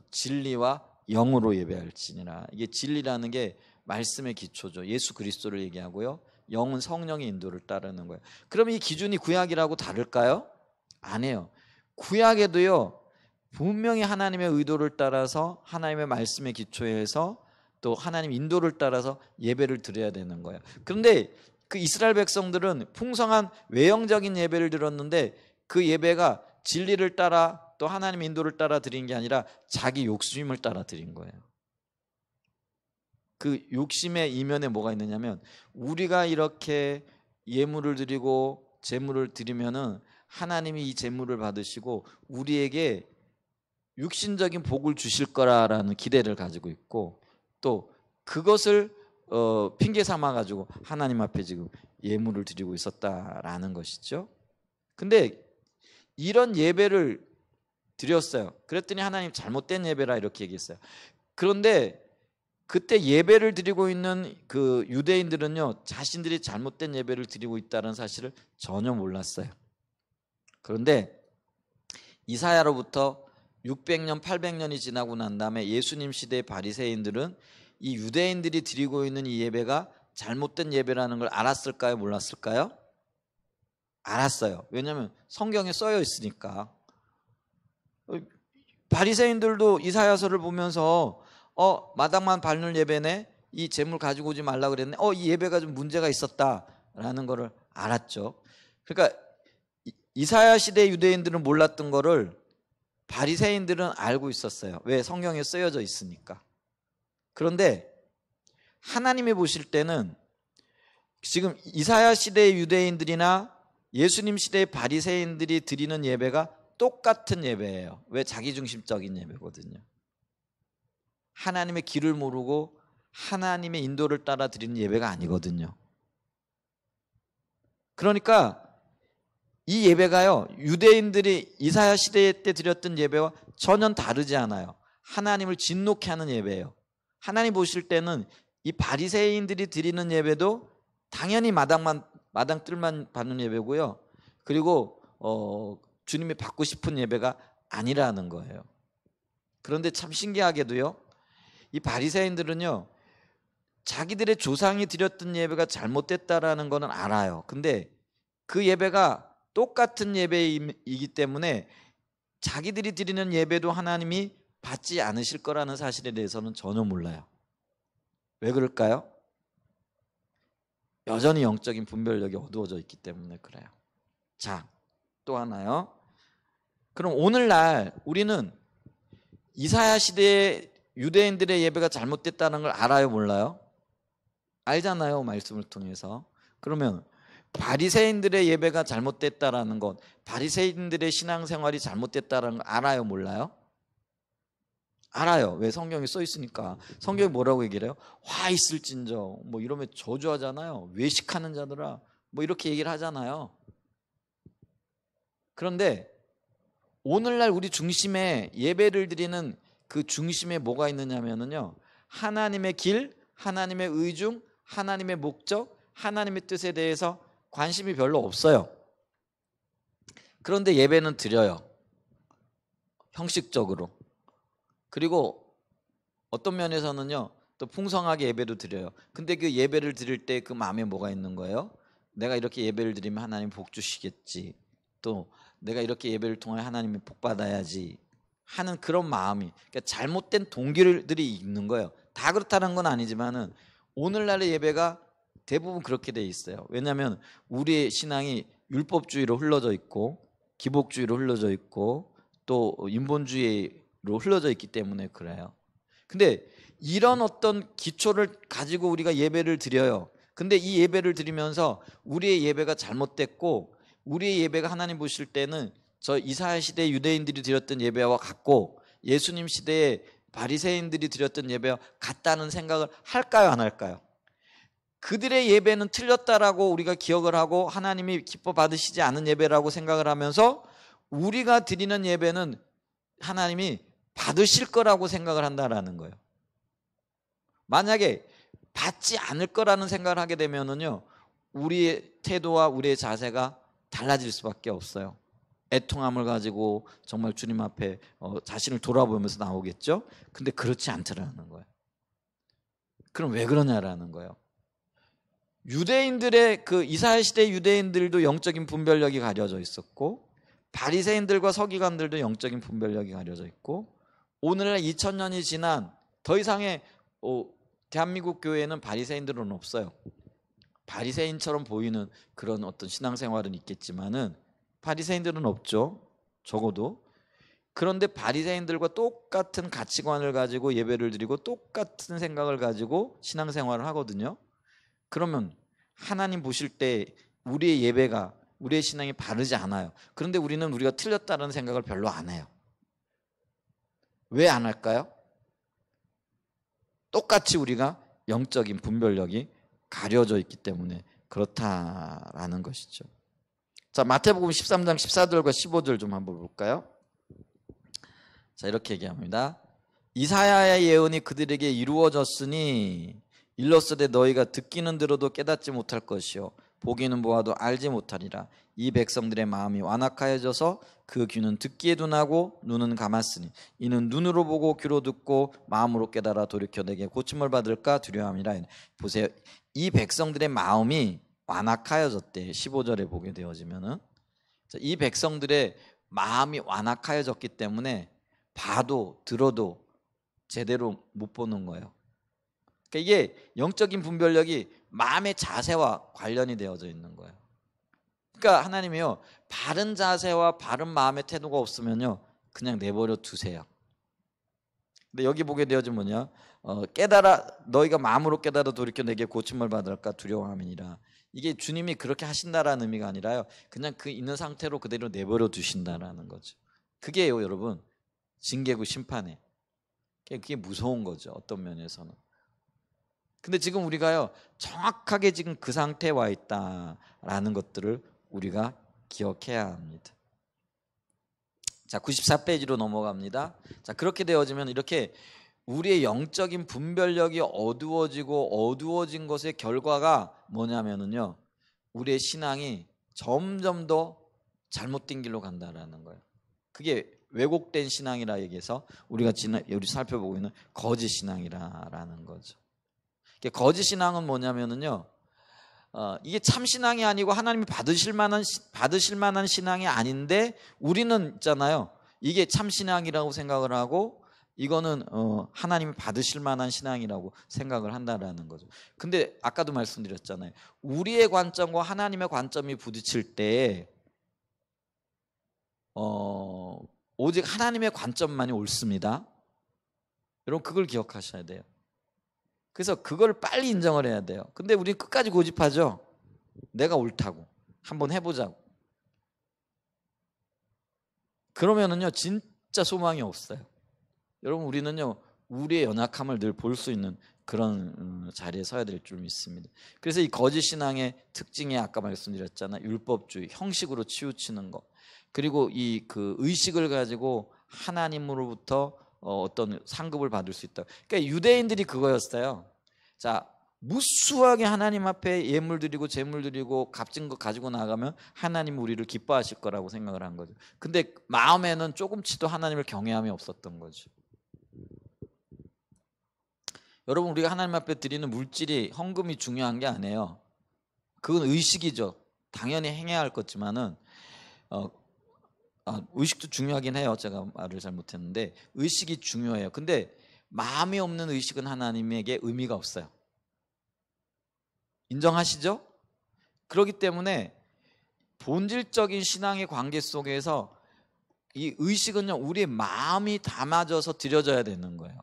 진리와 영으로 예배할지니라. 이게 진리라는 게 말씀의 기초죠. 예수 그리스도를 얘기하고요. 영은 성령의 인도를 따르는 거예요. 그럼 이 기준이 구약이라고 다를까요? 아니에요. 구약에도요, 분명히 하나님의 의도를 따라서 하나님의 말씀의 기초에서 또 하나님 인도를 따라서 예배를 드려야 되는 거예요. 그런데 그 이스라엘 백성들은 풍성한 외형적인 예배를 드렸는데 그 예배가 진리를 따라 또 하나님의 인도를 따라 드린 게 아니라 자기 욕심을 따라 드린 거예요. 그 욕심의 이면에 뭐가 있느냐면 우리가 이렇게 예물을 드리고 제물을 드리면은 하나님이 이 제물을 받으시고 우리에게 육신적인 복을 주실 거라는 기대를 가지고 있고 또 그것을 핑계 삼아 가지고 하나님 앞에 지금 예물을 드리고 있었다라는 것이죠. 근데 이런 예배를 드렸어요. 그랬더니 하나님 잘못된 예배라 이렇게 얘기했어요. 그런데 그때 예배를 드리고 있는 그 유대인들은요, 자신들이 잘못된 예배를 드리고 있다는 사실을 전혀 몰랐어요. 그런데 이사야로부터 600년, 800년이 지나고 난 다음에 예수님 시대의 바리새인들은 이 유대인들이 드리고 있는 이 예배가 잘못된 예배라는 걸 알았을까요? 몰랐을까요? 알았어요. 왜냐하면 성경에 써여 있으니까. 바리새인들도 이사야서를 보면서 마당만 밟는 예배네, 이 제물 가지고 오지 말라 그랬네, 이 예배가 좀 문제가 있었다라는 거를 알았죠. 그러니까 이사야 시대 유대인들은 몰랐던 거를 바리새인들은 알고 있었어요. 왜? 성경에 쓰여져 있으니까. 그런데 하나님이 보실 때는 지금 이사야 시대의 유대인들이나 예수님 시대의 바리새인들이 드리는 예배가 똑같은 예배예요. 왜? 자기중심적인 예배거든요. 하나님의 길을 모르고 하나님의 인도를 따라 드리는 예배가 아니거든요. 그러니까 이 예배가요, 유대인들이 이사야 시대 때 드렸던 예배와 전혀 다르지 않아요. 하나님을 진노케 하는 예배예요. 하나님 보실 때는 이 바리새인들이 드리는 예배도 당연히 마당 뜰만 받는 예배고요. 그리고 주님이 받고 싶은 예배가 아니라는 거예요. 그런데 참 신기하게도요, 이 바리새인들은요, 자기들의 조상이 드렸던 예배가 잘못됐다라는 거는 알아요. 근데 그 예배가 똑같은 예배이기 때문에 자기들이 드리는 예배도 하나님이 받지 않으실 거라는 사실에 대해서는 전혀 몰라요. 왜 그럴까요? 여전히 영적인 분별력이 어두워져 있기 때문에 그래요. 자, 또 하나요. 그럼 오늘날 우리는 이사야 시대의 유대인들의 예배가 잘못됐다는 걸 알아요, 몰라요? 알잖아요, 말씀을 통해서. 그러면 바리새인들의 예배가 잘못됐다라는 것, 바리새인들의 신앙생활이 잘못됐다라는 걸 알아요, 몰라요? 알아요. 왜? 성경에 써 있으니까. 성경이 뭐라고 얘기를 해요? 화 있을진저, 뭐 이러면 저주하잖아요. 외식하는 자들아, 뭐 이렇게 얘기를 하잖아요. 그런데 오늘날 우리 중심에 예배를 드리는 그 중심에 뭐가 있느냐면요, 하나님의 길, 하나님의 의중, 하나님의 목적, 하나님의 뜻에 대해서 관심이 별로 없어요. 그런데 예배는 드려요, 형식적으로. 그리고 어떤 면에서는요, 또 풍성하게 예배도 드려요. 근데 그 예배를 드릴 때 그 마음에 뭐가 있는 거예요? 내가 이렇게 예배를 드리면 하나님 복 주시겠지, 또 내가 이렇게 예배를 통해 하나님이 복 받아야지 하는 그런 마음이, 그러니까 잘못된 동기들이 있는 거예요. 다 그렇다는 건 아니지만은 오늘날의 예배가 대부분 그렇게 돼 있어요. 왜냐하면 우리의 신앙이 율법주의로 흘러져 있고 기복주의로 흘러져 있고 또 인본주의로 흘러져 있기 때문에 그래요. 근데 이런 어떤 기초를 가지고 우리가 예배를 드려요. 근데 이 예배를 드리면서 우리의 예배가 잘못됐고 우리의 예배가 하나님 보실 때는 저 이사야 시대 유대인들이 드렸던 예배와 같고 예수님 시대에 바리새인들이 드렸던 예배와 같다는 생각을 할까요, 안 할까요? 그들의 예배는 틀렸다라고 우리가 기억을 하고 하나님이 기뻐 받으시지 않은 예배라고 생각을 하면서 우리가 드리는 예배는 하나님이 받으실 거라고 생각을 한다라는 거예요. 만약에 받지 않을 거라는 생각을 하게 되면은요, 우리의 태도와 우리의 자세가 달라질 수밖에 없어요. 애통함을 가지고 정말 주님 앞에 자신을 돌아보면서 나오겠죠. 근데 그렇지 않더라는 거예요. 그럼 왜 그러냐라는 거예요. 유대인들의 그 이스라엘 시대 유대인들도 영적인 분별력이 가려져 있었고 바리새인들과 서기관들도 영적인 분별력이 가려져 있고 오늘날 2000년이 지난 더 이상의 대한민국 교회에는 바리새인들은 없어요. 바리새인처럼 보이는 그런 어떤 신앙생활은 있겠지만은 바리새인들은 없죠. 적어도. 그런데 바리새인들과 똑같은 가치관을 가지고 예배를 드리고 똑같은 생각을 가지고 신앙생활을 하거든요. 그러면 하나님 보실 때 우리의 예배가 우리의 신앙이 바르지 않아요. 그런데 우리는 우리가 틀렸다는 생각을 별로 안 해요. 왜 안 할까요? 똑같이 우리가 영적인 분별력이 가려져 있기 때문에 그렇다라는 것이죠. 자, 마태복음 13장 14절과 15절 좀 한번 볼까요? 자, 이렇게 얘기합니다. 이사야의 예언이 그들에게 이루어졌으니 일렀으되 너희가 듣기는 들어도 깨닫지 못할 것이요 보기는 보아도 알지 못하리라. 이 백성들의 마음이 완악하여져서 그 귀는 듣기에 둔하고 눈은 감았으니 이는 눈으로 보고 귀로 듣고 마음으로 깨달아 돌이켜 내게 고침을 받을까 두려워함이라. 보세요, 이 백성들의 마음이 완악하여졌대. 15절에 보게 되어지면은 이 백성들의 마음이 완악하여졌기 때문에 봐도 들어도 제대로 못 보는 거예요. 그러니까 이게 영적인 분별력이 마음의 자세와 관련이 되어져 있는 거예요. 그러니까 하나님이요, 바른 자세와 바른 마음의 태도가 없으면요 그냥 내버려 두세요. 근데 여기 보게 되어지면 뭐냐, 깨달아 너희가 마음으로 깨달아 돌이켜 내게 고침을 받을까 두려워함이니라. 이게 주님이 그렇게 하신다라는 의미가 아니라요, 그냥 그 있는 상태로 그대로 내버려 두신다라는 거죠. 그게요 여러분, 징계고 심판에 그게 무서운 거죠, 어떤 면에서는. 근데 지금 우리가요 정확하게 지금 그 상태에 와 있다라는 것들을 우리가 기억해야 합니다. 자, 94페이지로 넘어갑니다. 자, 그렇게 되어지면 이렇게 우리의 영적인 분별력이 어두워지고 어두워진 것의 결과가 뭐냐면은요, 우리의 신앙이 점점 더 잘못된 길로 간다라는 거예요. 그게 왜곡된 신앙이라 얘기해서 우리 살펴보고 있는 거짓 신앙이라는 거죠. 거짓 신앙은 뭐냐면은요, 이게 참 신앙이 아니고 하나님이 받으실 만한 신앙이 아닌데 우리는 있잖아요, 이게 참 신앙이라고 생각을 하고 이거는 하나님이 받으실 만한 신앙이라고 생각을 한다라는 거죠. 근데 아까도 말씀드렸잖아요, 우리의 관점과 하나님의 관점이 부딪힐 때 오직 하나님의 관점만이 옳습니다. 여러분, 그걸 기억하셔야 돼요. 그래서 그걸 빨리 인정을 해야 돼요. 근데 우리는 끝까지 고집하죠. 내가 옳다고, 한번 해보자고. 그러면은요, 진짜 소망이 없어요. 여러분, 우리는요, 우리의 연약함을 늘 볼 수 있는 그런 자리에 서야 될 줄 믿습니다. 그래서 이 거짓 신앙의 특징이 아까 말씀드렸잖아요, 율법주의, 형식으로 치우치는 거, 그리고 이 그 의식을 가지고 하나님으로부터 어떤 상급을 받을 수 있다. 그러니까 유대인들이 그거였어요. 자, 무수하게 하나님 앞에 예물 드리고 제물 드리고 값진 거 가지고 나가면 하나님 우리를 기뻐하실 거라고 생각을 한 거죠. 근데 마음에는 조금치도 하나님을 경외함이 없었던 거죠. 여러분, 우리가 하나님 앞에 드리는 물질이, 헌금이 중요한 게 아니에요. 그건 의식이죠. 당연히 행해야 할 거지만은 의식도 중요하긴 해요. 제가 말을 잘못했는데 의식이 중요해요. 근데 마음이 없는 의식은 하나님에게 의미가 없어요. 인정하시죠? 그렇기 때문에 본질적인 신앙의 관계 속에서 이 의식은요, 우리의 마음이 담아져서 드려져야 되는 거예요.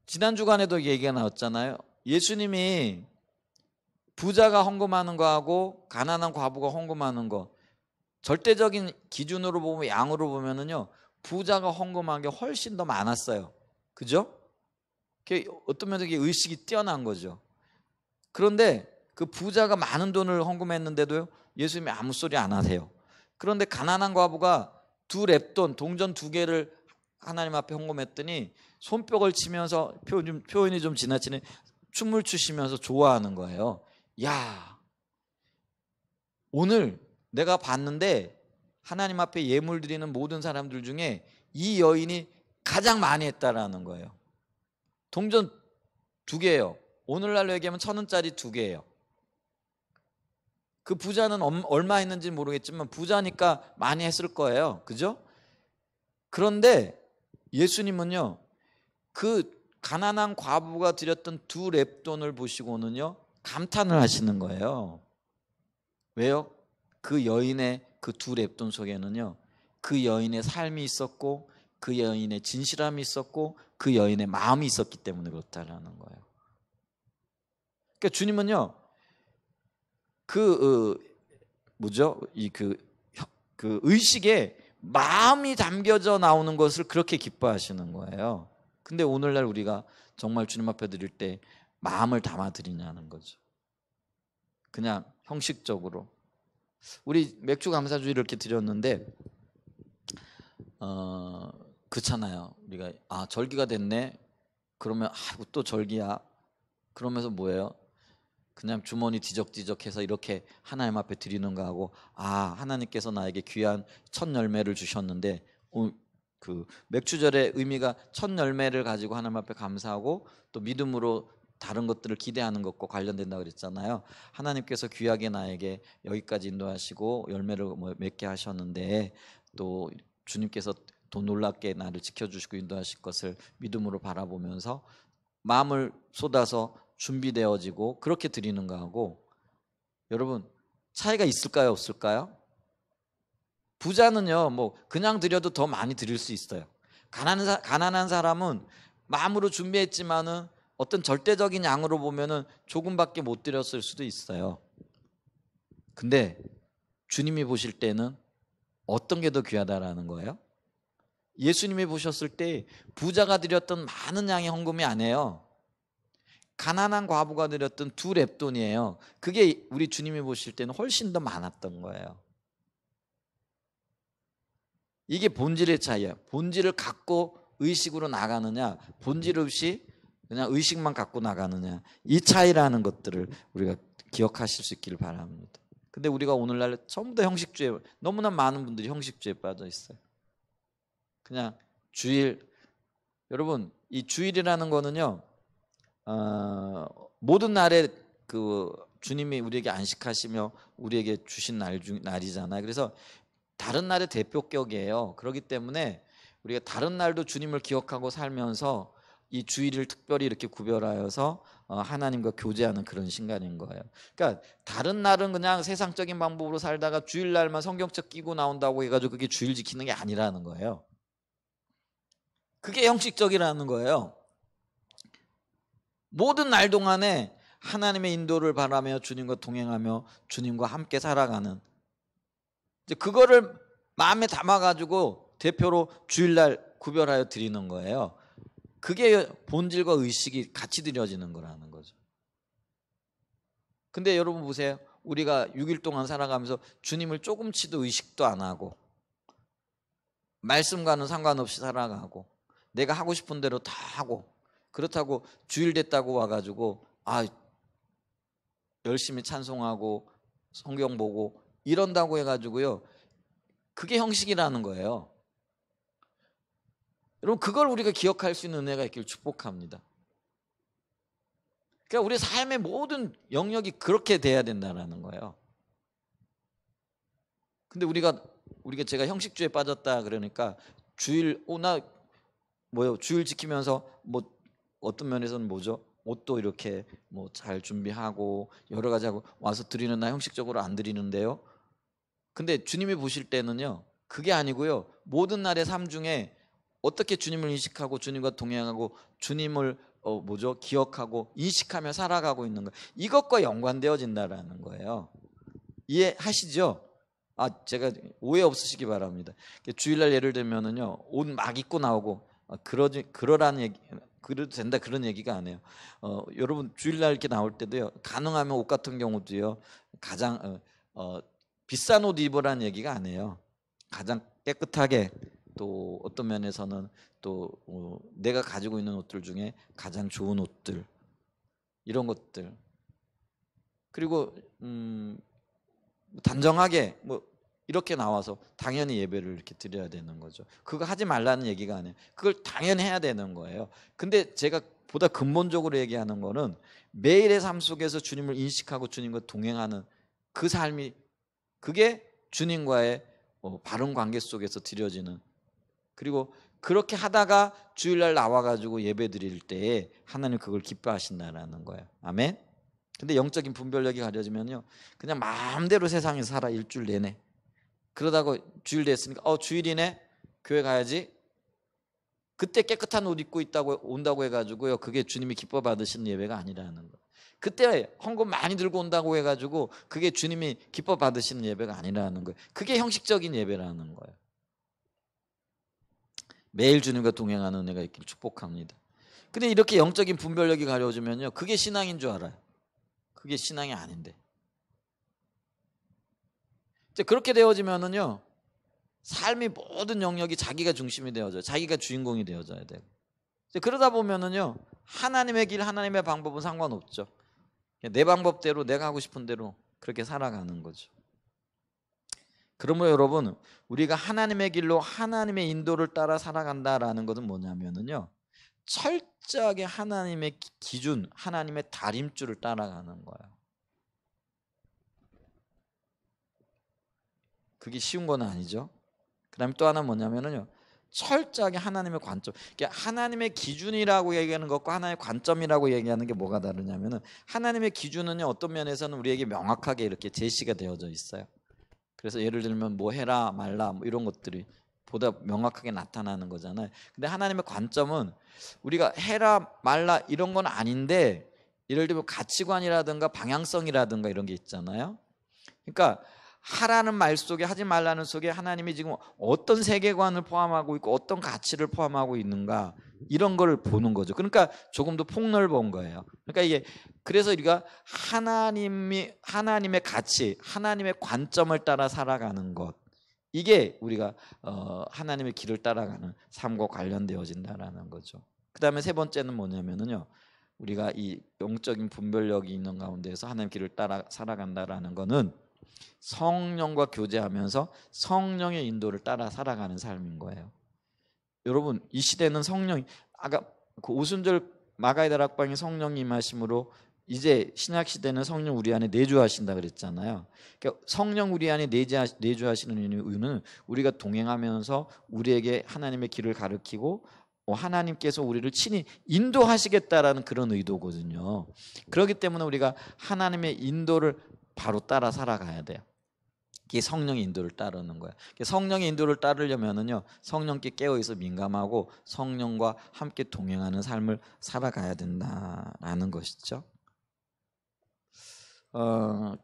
지난 주간에도 얘기가 나왔잖아요. 예수님이 부자가 헌금하는 거하고 가난한 과부가 헌금하는 거, 절대적인 기준으로 보면, 양으로 보면은요, 부자가 헌금한 게 훨씬 더 많았어요. 그죠? 어떤 면에서 의식이 뛰어난 거죠. 그런데 그 부자가 많은 돈을 헌금했는데도요, 예수님이 아무 소리 안 하세요. 그런데 가난한 과부가 2렙돈, 동전 2개를 하나님 앞에 헌금했더니 손뼉을 치면서, 표현이 좀 지나치네, 춤을 추시면서 좋아하는 거예요. 야, 오늘 내가 봤는데 하나님 앞에 예물 드리는 모든 사람들 중에 이 여인이 가장 많이 했다라는 거예요. 동전 2개예요. 오늘날로 얘기하면 1,000원짜리 2개예요. 그 부자는 얼마 했는지 모르겠지만 부자니까 많이 했을 거예요. 그죠? 그런데 예수님은요, 그 가난한 과부가 드렸던 2렙돈을 보시고는요, 감탄을 하시는 거예요. 왜요? 그 여인의 그 2렙돈 속에는요, 그 여인의 삶이 있었고, 그 여인의 진실함이 있었고, 그 여인의 마음이 있었기 때문에 그렇다라는 거예요. 그러니까 주님은요, 그 의식에 마음이 담겨져 나오는 것을 그렇게 기뻐하시는 거예요. 근데 오늘날 우리가 정말 주님 앞에 드릴 때 마음을 담아 드리냐는 거죠. 그냥 형식적으로. 우리 맥주 감사주의를 이렇게 드렸는데 그렇잖아요. 우리가 절기가 됐네. 그러면 또 절기야. 그러면서 뭐예요? 그냥 주머니 뒤적뒤적해서 이렇게 하나님 앞에 드리는 거하고, 하나님께서 나에게 귀한 첫 열매를 주셨는데, 그 맥주절의 의미가 첫 열매를 가지고 하나님 앞에 감사하고 또 믿음으로 다른 것들을 기대하는 것과 관련된다 그랬잖아요. 하나님께서 귀하게 나에게 여기까지 인도하시고 열매를 맺게 하셨는데, 또 주님께서 더 놀랍게 나를 지켜주시고 인도하실 것을 믿음으로 바라보면서 마음을 쏟아서 준비되어지고 그렇게 드리는 거하고, 여러분, 차이가 있을까요, 없을까요? 부자는요, 그냥 드려도 더 많이 드릴 수 있어요. 가난한 사람은 마음으로 준비했지만은 어떤 절대적인 양으로 보면은 조금밖에 못 드렸을 수도 있어요. 근데 주님이 보실 때는 어떤 게 더 귀하다라는 거예요? 예수님이 보셨을 때 부자가 드렸던 많은 양의 헌금이 아니에요. 가난한 과부가 드렸던 2렙돈이에요. 그게 우리 주님이 보실 때는 훨씬 더 많았던 거예요. 이게 본질의 차이야. 본질을 갖고 의식으로 나가느냐, 본질 없이 그냥 의식만 갖고 나가느냐, 이 차이라는 것들을 우리가 기억하실 수 있기를 바랍니다. 근데 우리가 오늘날 전부 다 형식주의, 너무나 많은 분들이 형식주의에 빠져 있어요. 그냥 주일, 여러분 이 주일이라는 거는요, 모든 날에 그 주님이 우리에게 안식하시며 우리에게 주신 날이잖아요. 그래서 다른 날의 대표격이에요. 그렇기 때문에 우리가 다른 날도 주님을 기억하고 살면서 이 주일을 특별히 이렇게 구별하여서 하나님과 교제하는 그런 시간인 거예요. 그러니까 다른 날은 그냥 세상적인 방법으로 살다가 주일날만 성경책 끼고 나온다고 해가지고 그게 주일 지키는 게 아니라는 거예요. 그게 형식적이라는 거예요. 모든 날 동안에 하나님의 인도를 바라며 주님과 동행하며 주님과 함께 살아가는, 이제 그거를 마음에 담아가지고 대표로 주일날 구별하여 드리는 거예요. 그게 본질과 의식이 같이 드려지는 거라는 거죠. 근데 여러분 보세요. 우리가 6일 동안 살아가면서 주님을 조금치도 의식도 안 하고 말씀과는 상관없이 살아가고 내가 하고 싶은 대로 다 하고, 그렇다고 주일 됐다고 와가지고 열심히 찬송하고 성경 보고 이런다고 해가지고요, 그게 형식이라는 거예요. 여러분 그걸 우리가 기억할 수 있는 은혜가 있기를 축복합니다. 그러니까 우리 삶의 모든 영역이 그렇게 돼야 된다는 거예요. 근데 우리가 제가 형식주의에 빠졌다 그러니까 주일 주일 지키면서 뭐 어떤 면에서는 뭐죠? 옷도 이렇게 뭐 잘 준비하고 여러 가지 하고 와서 드리는 날 형식적으로 안 드리는데요. 근데 주님이 보실 때는요, 그게 아니고요, 모든 날의 삶 중에 어떻게 주님을 인식하고 주님과 동행하고 주님을 기억하고 인식하며 살아가고 있는 거, 이것과 연관되어진다라는 거예요. 이해하시죠? 제가 오해 없으시기 바랍니다. 주일날 예를 들면은요, 옷 막 입고 나오고 그러라는 얘기, 그래도 된다 그런 얘기가 아니에요. 여러분 주일날 이렇게 나올 때도요, 가능하면 옷 같은 경우도요, 가장 비싼 옷 입으라는 얘기가 아니에요. 가장 깨끗하게, 또 어떤 면에서는 또 내가 가지고 있는 옷들 중에 가장 좋은 옷들, 이런 것들, 그리고 단정하게 이렇게 나와서 당연히 예배를 이렇게 드려야 되는 거죠. 그거 하지 말라는 얘기가 아니에요. 그걸 당연히 해야 되는 거예요. 근데 제가 보다 근본적으로 얘기하는 거는 매일의 삶 속에서 주님을 인식하고 주님과 동행하는 그 삶이, 그게 주님과의 바른 관계 속에서 드려지는, 그리고 그렇게 하다가 주일날 나와가지고 예배 드릴 때에 하나님 그걸 기뻐하신다라는 거예요. 아멘. 근데 영적인 분별력이 가려지면요, 그냥 마음대로 세상에 살아 일주일 내내. 그러다가 주일 됐으니까 주일이네, 교회 가야지. 그때 깨끗한 옷 입고 온다고 해가지고요, 그게 주님이 기뻐 받으시는 예배가 아니라는 거예요. 그때 헌금 많이 들고 온다고 해가지고 그게 주님이 기뻐 받으시는 예배가 아니라는 거예요. 그게 형식적인 예배라는 거예요. 매일 주님과 동행하는 은혜가 있기를 축복합니다. 근데 이렇게 영적인 분별력이 가려지면요, 그게 신앙인 줄 알아요. 그게 신앙이 아닌데. 이제 그렇게 되어지면은요, 삶의 모든 영역이 자기가 중심이 되어져요. 자기가 주인공이 되어져야 돼요. 이제 그러다 보면은요, 하나님의 길, 하나님의 방법은 상관없죠. 내 방법대로, 내가 하고 싶은 대로 그렇게 살아가는 거죠. 그러면 여러분, 우리가 하나님의 길로 하나님의 인도를 따라 살아간다라는 것은 뭐냐면은요, 철저하게 하나님의 기준, 하나님의 다림줄을 따라가는 거예요. 그게 쉬운 건 아니죠. 그 다음에 또 하나 뭐냐면은요, 철저하게 하나님의 관점, 그러니까 하나님의 기준이라고 얘기하는 것과 하나님의 관점이라고 얘기하는 게 뭐가 다르냐면은, 하나님의 기준은요, 어떤 면에서는 우리에게 명확하게 이렇게 제시가 되어져 있어요. 그래서 예를 들면 뭐 해라 말라 이런 것들이 보다 명확하게 나타나는 거잖아요. 근데 하나님의 관점은 우리가 해라 말라 이런 건 아닌데, 예를 들면 가치관이라든가 방향성이라든가 이런 게 있잖아요. 그러니까 하라는 말 속에, 하지 말라는 속에 하나님이 지금 어떤 세계관을 포함하고 있고 어떤 가치를 포함하고 있는가, 이런 걸 보는 거죠. 그러니까 조금 더 폭넓은 거예요. 그러니까 이게, 그래서 우리가 하나님의 가치, 하나님의 관점을 따라 살아가는 것, 이게 우리가 하나님의 길을 따라가는 삶과 관련되어진다라는 거죠. 그 다음에 세 번째는 뭐냐면은요, 우리가 이 영적인 분별력이 있는 가운데서 하나님 길을 따라 살아간다라는 거는 성령과 교제하면서 성령의 인도를 따라 살아가는 삶인 거예요. 여러분, 이 시대는 성령이, 아까 그 오순절 마가의 다락방에 성령이 임하심으로 이제 신약 시대는 성령 우리 안에 내주하신다 그랬잖아요. 그러니까 성령 우리 안에 내주하시는 이유는 우리가 동행하면서 우리에게 하나님의 길을 가르치고 하나님께서 우리를 친히 인도하시겠다라는 그런 의도거든요. 그렇기 때문에 우리가 하나님의 인도를 바로 따라 살아가야 돼요. 이게 성령의 인도를 따르는 거예요. 성령의 인도를 따르려면은요, 성령께 깨어있어 민감하고 성령과 함께 동행하는 삶을 살아가야 된다라는 것이죠.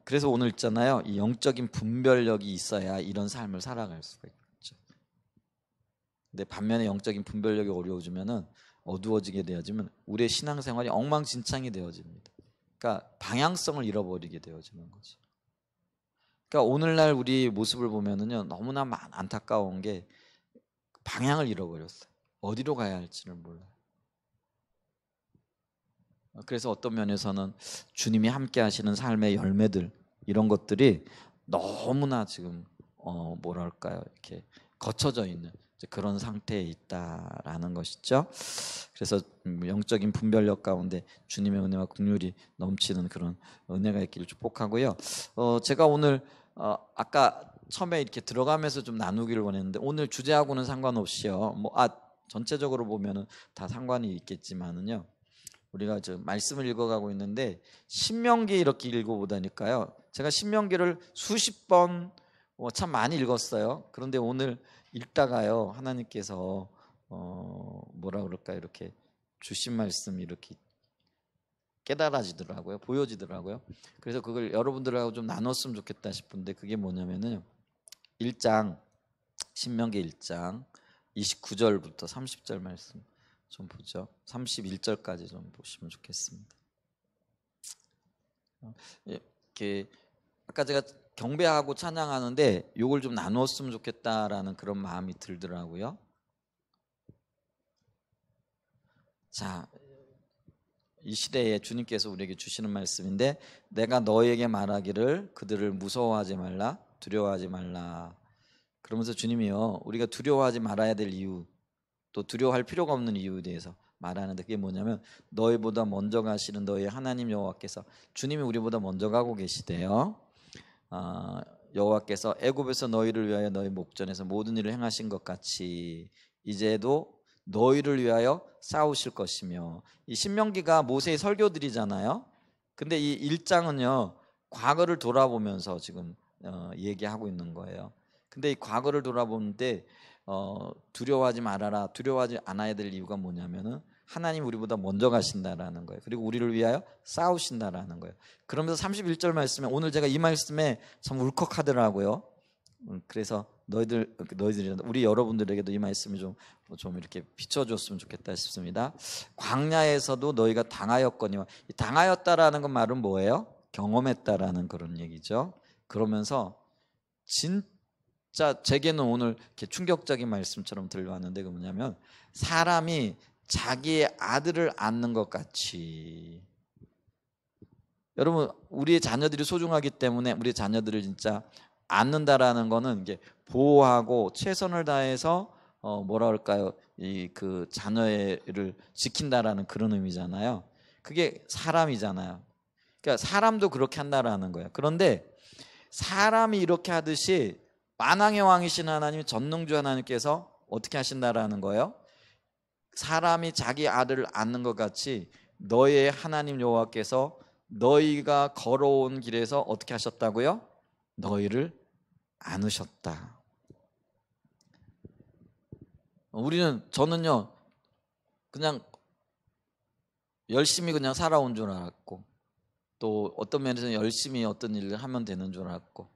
그래서 오늘 있잖아요, 이 영적인 분별력이 있어야 이런 삶을 살아갈 수가 있죠. 근데 반면에 영적인 분별력이 어려워지면은, 어두워지게 되어지면 우리의 신앙생활이 엉망진창이 되어집니다. 그러니까 방향성을 잃어버리게 되어지는 거죠. 그러니까 오늘날 우리 모습을 보면은요, 너무나 안타까운 게 방향을 잃어버렸어요. 어디로 가야 할지를 몰라요. 그래서 어떤 면에서는 주님이 함께 하시는 삶의 열매들, 이런 것들이 너무나 지금 뭐랄까요, 이렇게 거쳐져 있는 그런 상태에 있다라는 것이죠. 그래서 영적인 분별력 가운데 주님의 은혜와 긍휼이 넘치는 그런 은혜가 있기를 축복하고요. 제가 오늘 아까 처음에 이렇게 들어가면서 좀 나누기를 원했는데, 오늘 주제하고는 상관없이요, 전체적으로 보면은 다 상관이 있겠지만은요, 우리가 저 말씀을 읽어가고 있는데 신명기 이렇게 읽어보다니까요, 제가 신명기를 수십 번 참 많이 읽었어요. 그런데 오늘 읽다가요, 하나님께서 뭐라 그럴까, 이렇게 주신 말씀이 이렇게 깨달아지더라고요. 보여지더라고요. 그래서 그걸 여러분들하고 좀 나눴으면 좋겠다 싶은데, 그게 뭐냐면은 1장, 신명기 1장 29절부터 30절 말씀 좀 보죠. 31절까지 좀 보시면 좋겠습니다. 이렇게 아까 제가 경배하고 찬양하는데 요걸 좀 나눴으면 좋겠다라는 그런 마음이 들더라고요. 자, 이 시대에 주님께서 우리에게 주시는 말씀인데, 내가 너에게 말하기를 그들을 무서워하지 말라, 두려워하지 말라. 그러면서 주님이요, 우리가 두려워하지 말아야 될 이유, 또 두려워할 필요가 없는 이유에 대해서 말하는데, 그게 뭐냐면 너희보다 먼저 가시는 너희 하나님 여호와께서, 주님이 우리보다 먼저 가고 계시대요. 여호와께서 애굽에서 너희를 위하여 너희 목전에서 모든 일을 행하신 것 같이 이제도 너희를 위하여 싸우실 것이며, 이 신명기가 모세의 설교들이잖아요. 근데 이 1장은요, 과거를 돌아보면서 지금 얘기하고 있는 거예요. 근데 이 과거를 돌아보는데 두려워하지 말아라, 두려워하지 않아야 될 이유가 뭐냐면은 하나님 우리보다 먼저 가신다라는 거예요. 그리고 우리를 위하여 싸우신다라는 거예요. 그러면서 31절 말씀에, 오늘 제가 이 말씀에 참 울컥하더라고요. 그래서 너희들이 우리 여러분들에게도 이 말씀이 좀 이렇게 비춰줬으면 좋겠다 싶습니다. 광야에서도 너희가 당하였거니와, 당하였다라는 건 말은 뭐예요? 경험했다라는 그런 얘기죠. 그러면서 진짜 제게는 오늘 이렇게 충격적인 말씀처럼 들려왔는데, 그 뭐냐면 사람이 자기의 아들을 낳는 것 같이, 여러분 우리의 자녀들이 소중하기 때문에 우리 자녀들을 진짜 낳는다라는 거는 이게 보호하고 최선을 다해서 뭐라 그럴까요, 이 그 자녀를 지킨다라는 그런 의미잖아요. 그게 사람이잖아요. 그러니까 사람도 그렇게 한다라는 거예요. 그런데 사람이 이렇게 하듯이 만왕의 왕이신 하나님, 전능주 하나님께서 어떻게 하신다라는 거예요? 사람이 자기 아들을 낳는 것 같이 너의 하나님 여호와께서 너희가 걸어온 길에서 어떻게 하셨다고요? 너희를 안으셨다. 저는요, 그냥 열심히 그냥 살아온 줄 알았고, 또 어떤 면에서는 열심히 어떤 일을 하면 되는 줄 알았고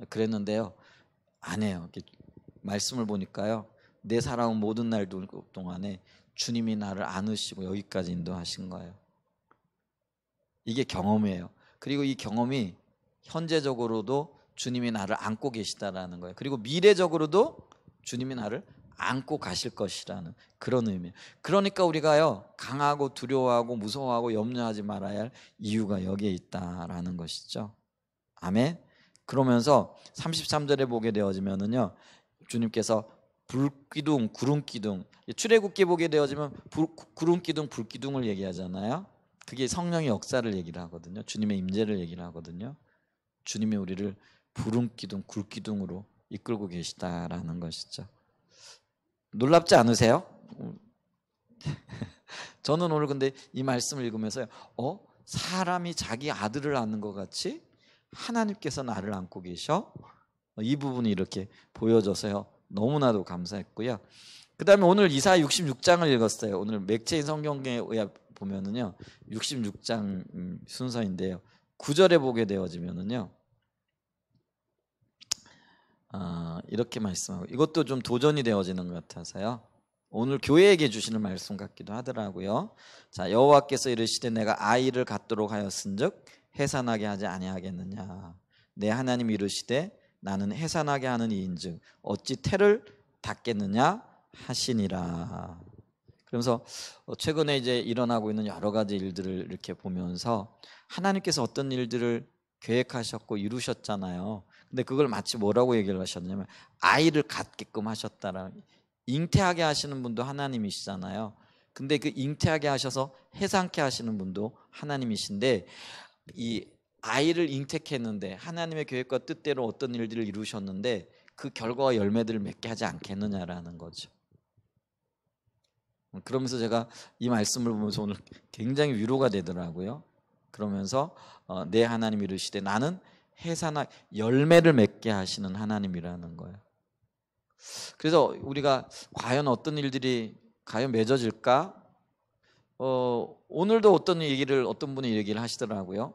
그랬는데요, 아니에요. 말씀을 보니까요, 내 살아온 모든 날 동안에 주님이 나를 안으시고 여기까지 인도하신 거예요. 이게 경험이에요. 그리고 이 경험이 현재적으로도 주님이 나를 안고 계시다라는 거예요. 그리고 미래적으로도 주님이 나를 안고 가실 것이라는 그런 의미예요. 그러니까 우리가요 강하고 두려워하고 무서워하고 염려하지 말아야 할 이유가 여기에 있다라는 것이죠. 아멘. 그러면서 33절에 보게 되어지면은요 주님께서 불기둥, 구름기둥, 출애굽기 보게 되어지면 구름기둥, 불기둥을 얘기하잖아요. 그게 성령의 역사를 얘기를 하거든요. 주님의 임재를 얘기를 하거든요. 주님이 우리를 구름기둥, 굴기둥으로 이끌고 계시다라는 것이죠. 놀랍지 않으세요? 저는 오늘 근데 이 말씀을 읽으면서요. 사람이 자기 아들을 안는 것 같이 하나님께서 나를 안고 계셔? 이 부분이 이렇게 보여져서요. 너무나도 감사했고요. 그 다음에 오늘 이사야 66장을 읽었어요. 오늘 맥체인 성경에 의해 보면은요. 66장 순서인데요. 9절에 보게 되어지면은요. 이렇게 말씀하고 이것도 좀 도전이 되어지는 것 같아서요. 오늘 교회에게 주시는 말씀 같기도 하더라고요. 자, 여호와께서 이르시되 내가 아이를 갖도록 하였은즉 해산하게 하지 아니하겠느냐. 내 하나님 이르시되 나는 해산하게 하는 이인즉 어찌 태를 닫겠느냐 하시니라. 그러면서 최근에 이제 일어나고 있는 여러 가지 일들을 이렇게 보면서 하나님께서 어떤 일들을 계획하셨고 이루셨잖아요. 근데 그걸 마치 뭐라고 얘기를 하셨냐면 아이를 갖게끔 하셨다라. 잉태하게 하시는 분도 하나님이시잖아요. 근데 그 잉태하게 하셔서 해산케 하시는 분도 하나님이신데 이 아이를 잉태했는데 하나님의 계획과 뜻대로 어떤 일들을 이루셨는데 그 결과와 열매들을 맺게 하지 않겠느냐라는 거죠. 그러면서 제가 이 말씀을 보면서 오늘 굉장히 위로가 되더라고요. 그러면서 내 하나님 이르시되 나는 해산하 열매를 맺게 하시는 하나님이라는 거예요. 그래서 우리가 과연 어떤 일들이 과연 맺어질까? 오늘도 어떤 분이 얘기를 하시더라고요.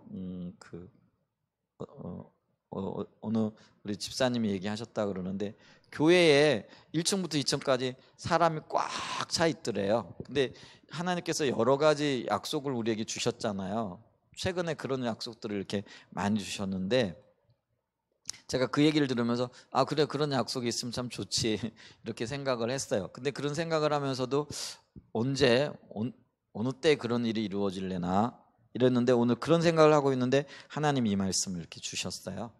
어느 우리 집사님이 얘기하셨다 그러는데 교회에 1층부터 2층까지 사람이 꽉 차 있더래요. 근데 하나님께서 여러 가지 약속을 우리에게 주셨잖아요. 최근에 그런 약속들을 이렇게 많이 주셨는데 제가 그 얘기를 들으면서 그래 그런 약속이 있으면 참 좋지 이렇게 생각을 했어요. 근데 그런 생각을 하면서도 어느 때 그런 일이 이루어질래나 이랬는데 오늘 그런 생각을 하고 있는데 하나님이 이 말씀을 이렇게 주셨어요.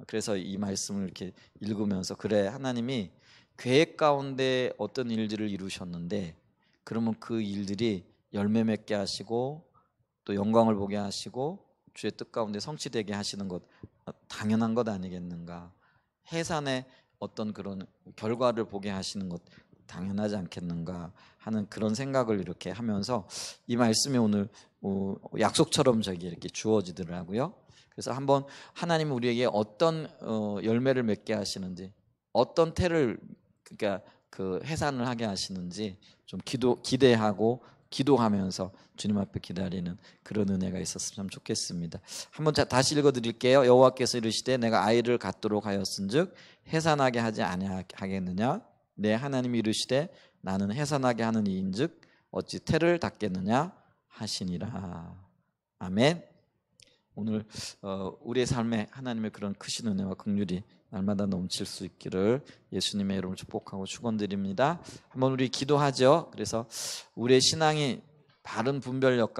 그래서 이 말씀을 이렇게 읽으면서 그래 하나님이 계획 가운데 어떤 일들을 이루셨는데 그러면 그 일들이 열매 맺게 하시고 또 영광을 보게 하시고 주의 뜻 가운데 성취되게 하시는 것 당연한 것 아니겠는가. 해산의 어떤 그런 결과를 보게 하시는 것 당연하지 않겠는가 하는 그런 생각을 이렇게 하면서 이 말씀이 오늘 약속처럼 저에게 이렇게 주어지더라고요. 그래서 한번 하나님은 우리에게 어떤 열매를 맺게 하시는지 어떤 태를 그러니까 그 해산을 하게 하시는지 좀 기대하고 기도하면서 주님 앞에 기다리는 그런 은혜가 있었으면 좋겠습니다. 한번 다시 읽어드릴게요. 여호와께서 이르시되 내가 아이를 갖도록 하였은즉 해산하게 하지 아니하겠느냐. 내 하나님이 이르시되 나는 해산하게 하는 이인즉 어찌 태를 닫겠느냐 하시니라. 아멘. 오늘 우리의 삶에 하나님의 그런 크신 은혜와 긍휼이 날마다 넘칠 수 있기를 예수님의 이름으로 축복하고 축원드립니다. 한번 우리 기도하죠. 그래서 우리의 신앙이 바른 분별력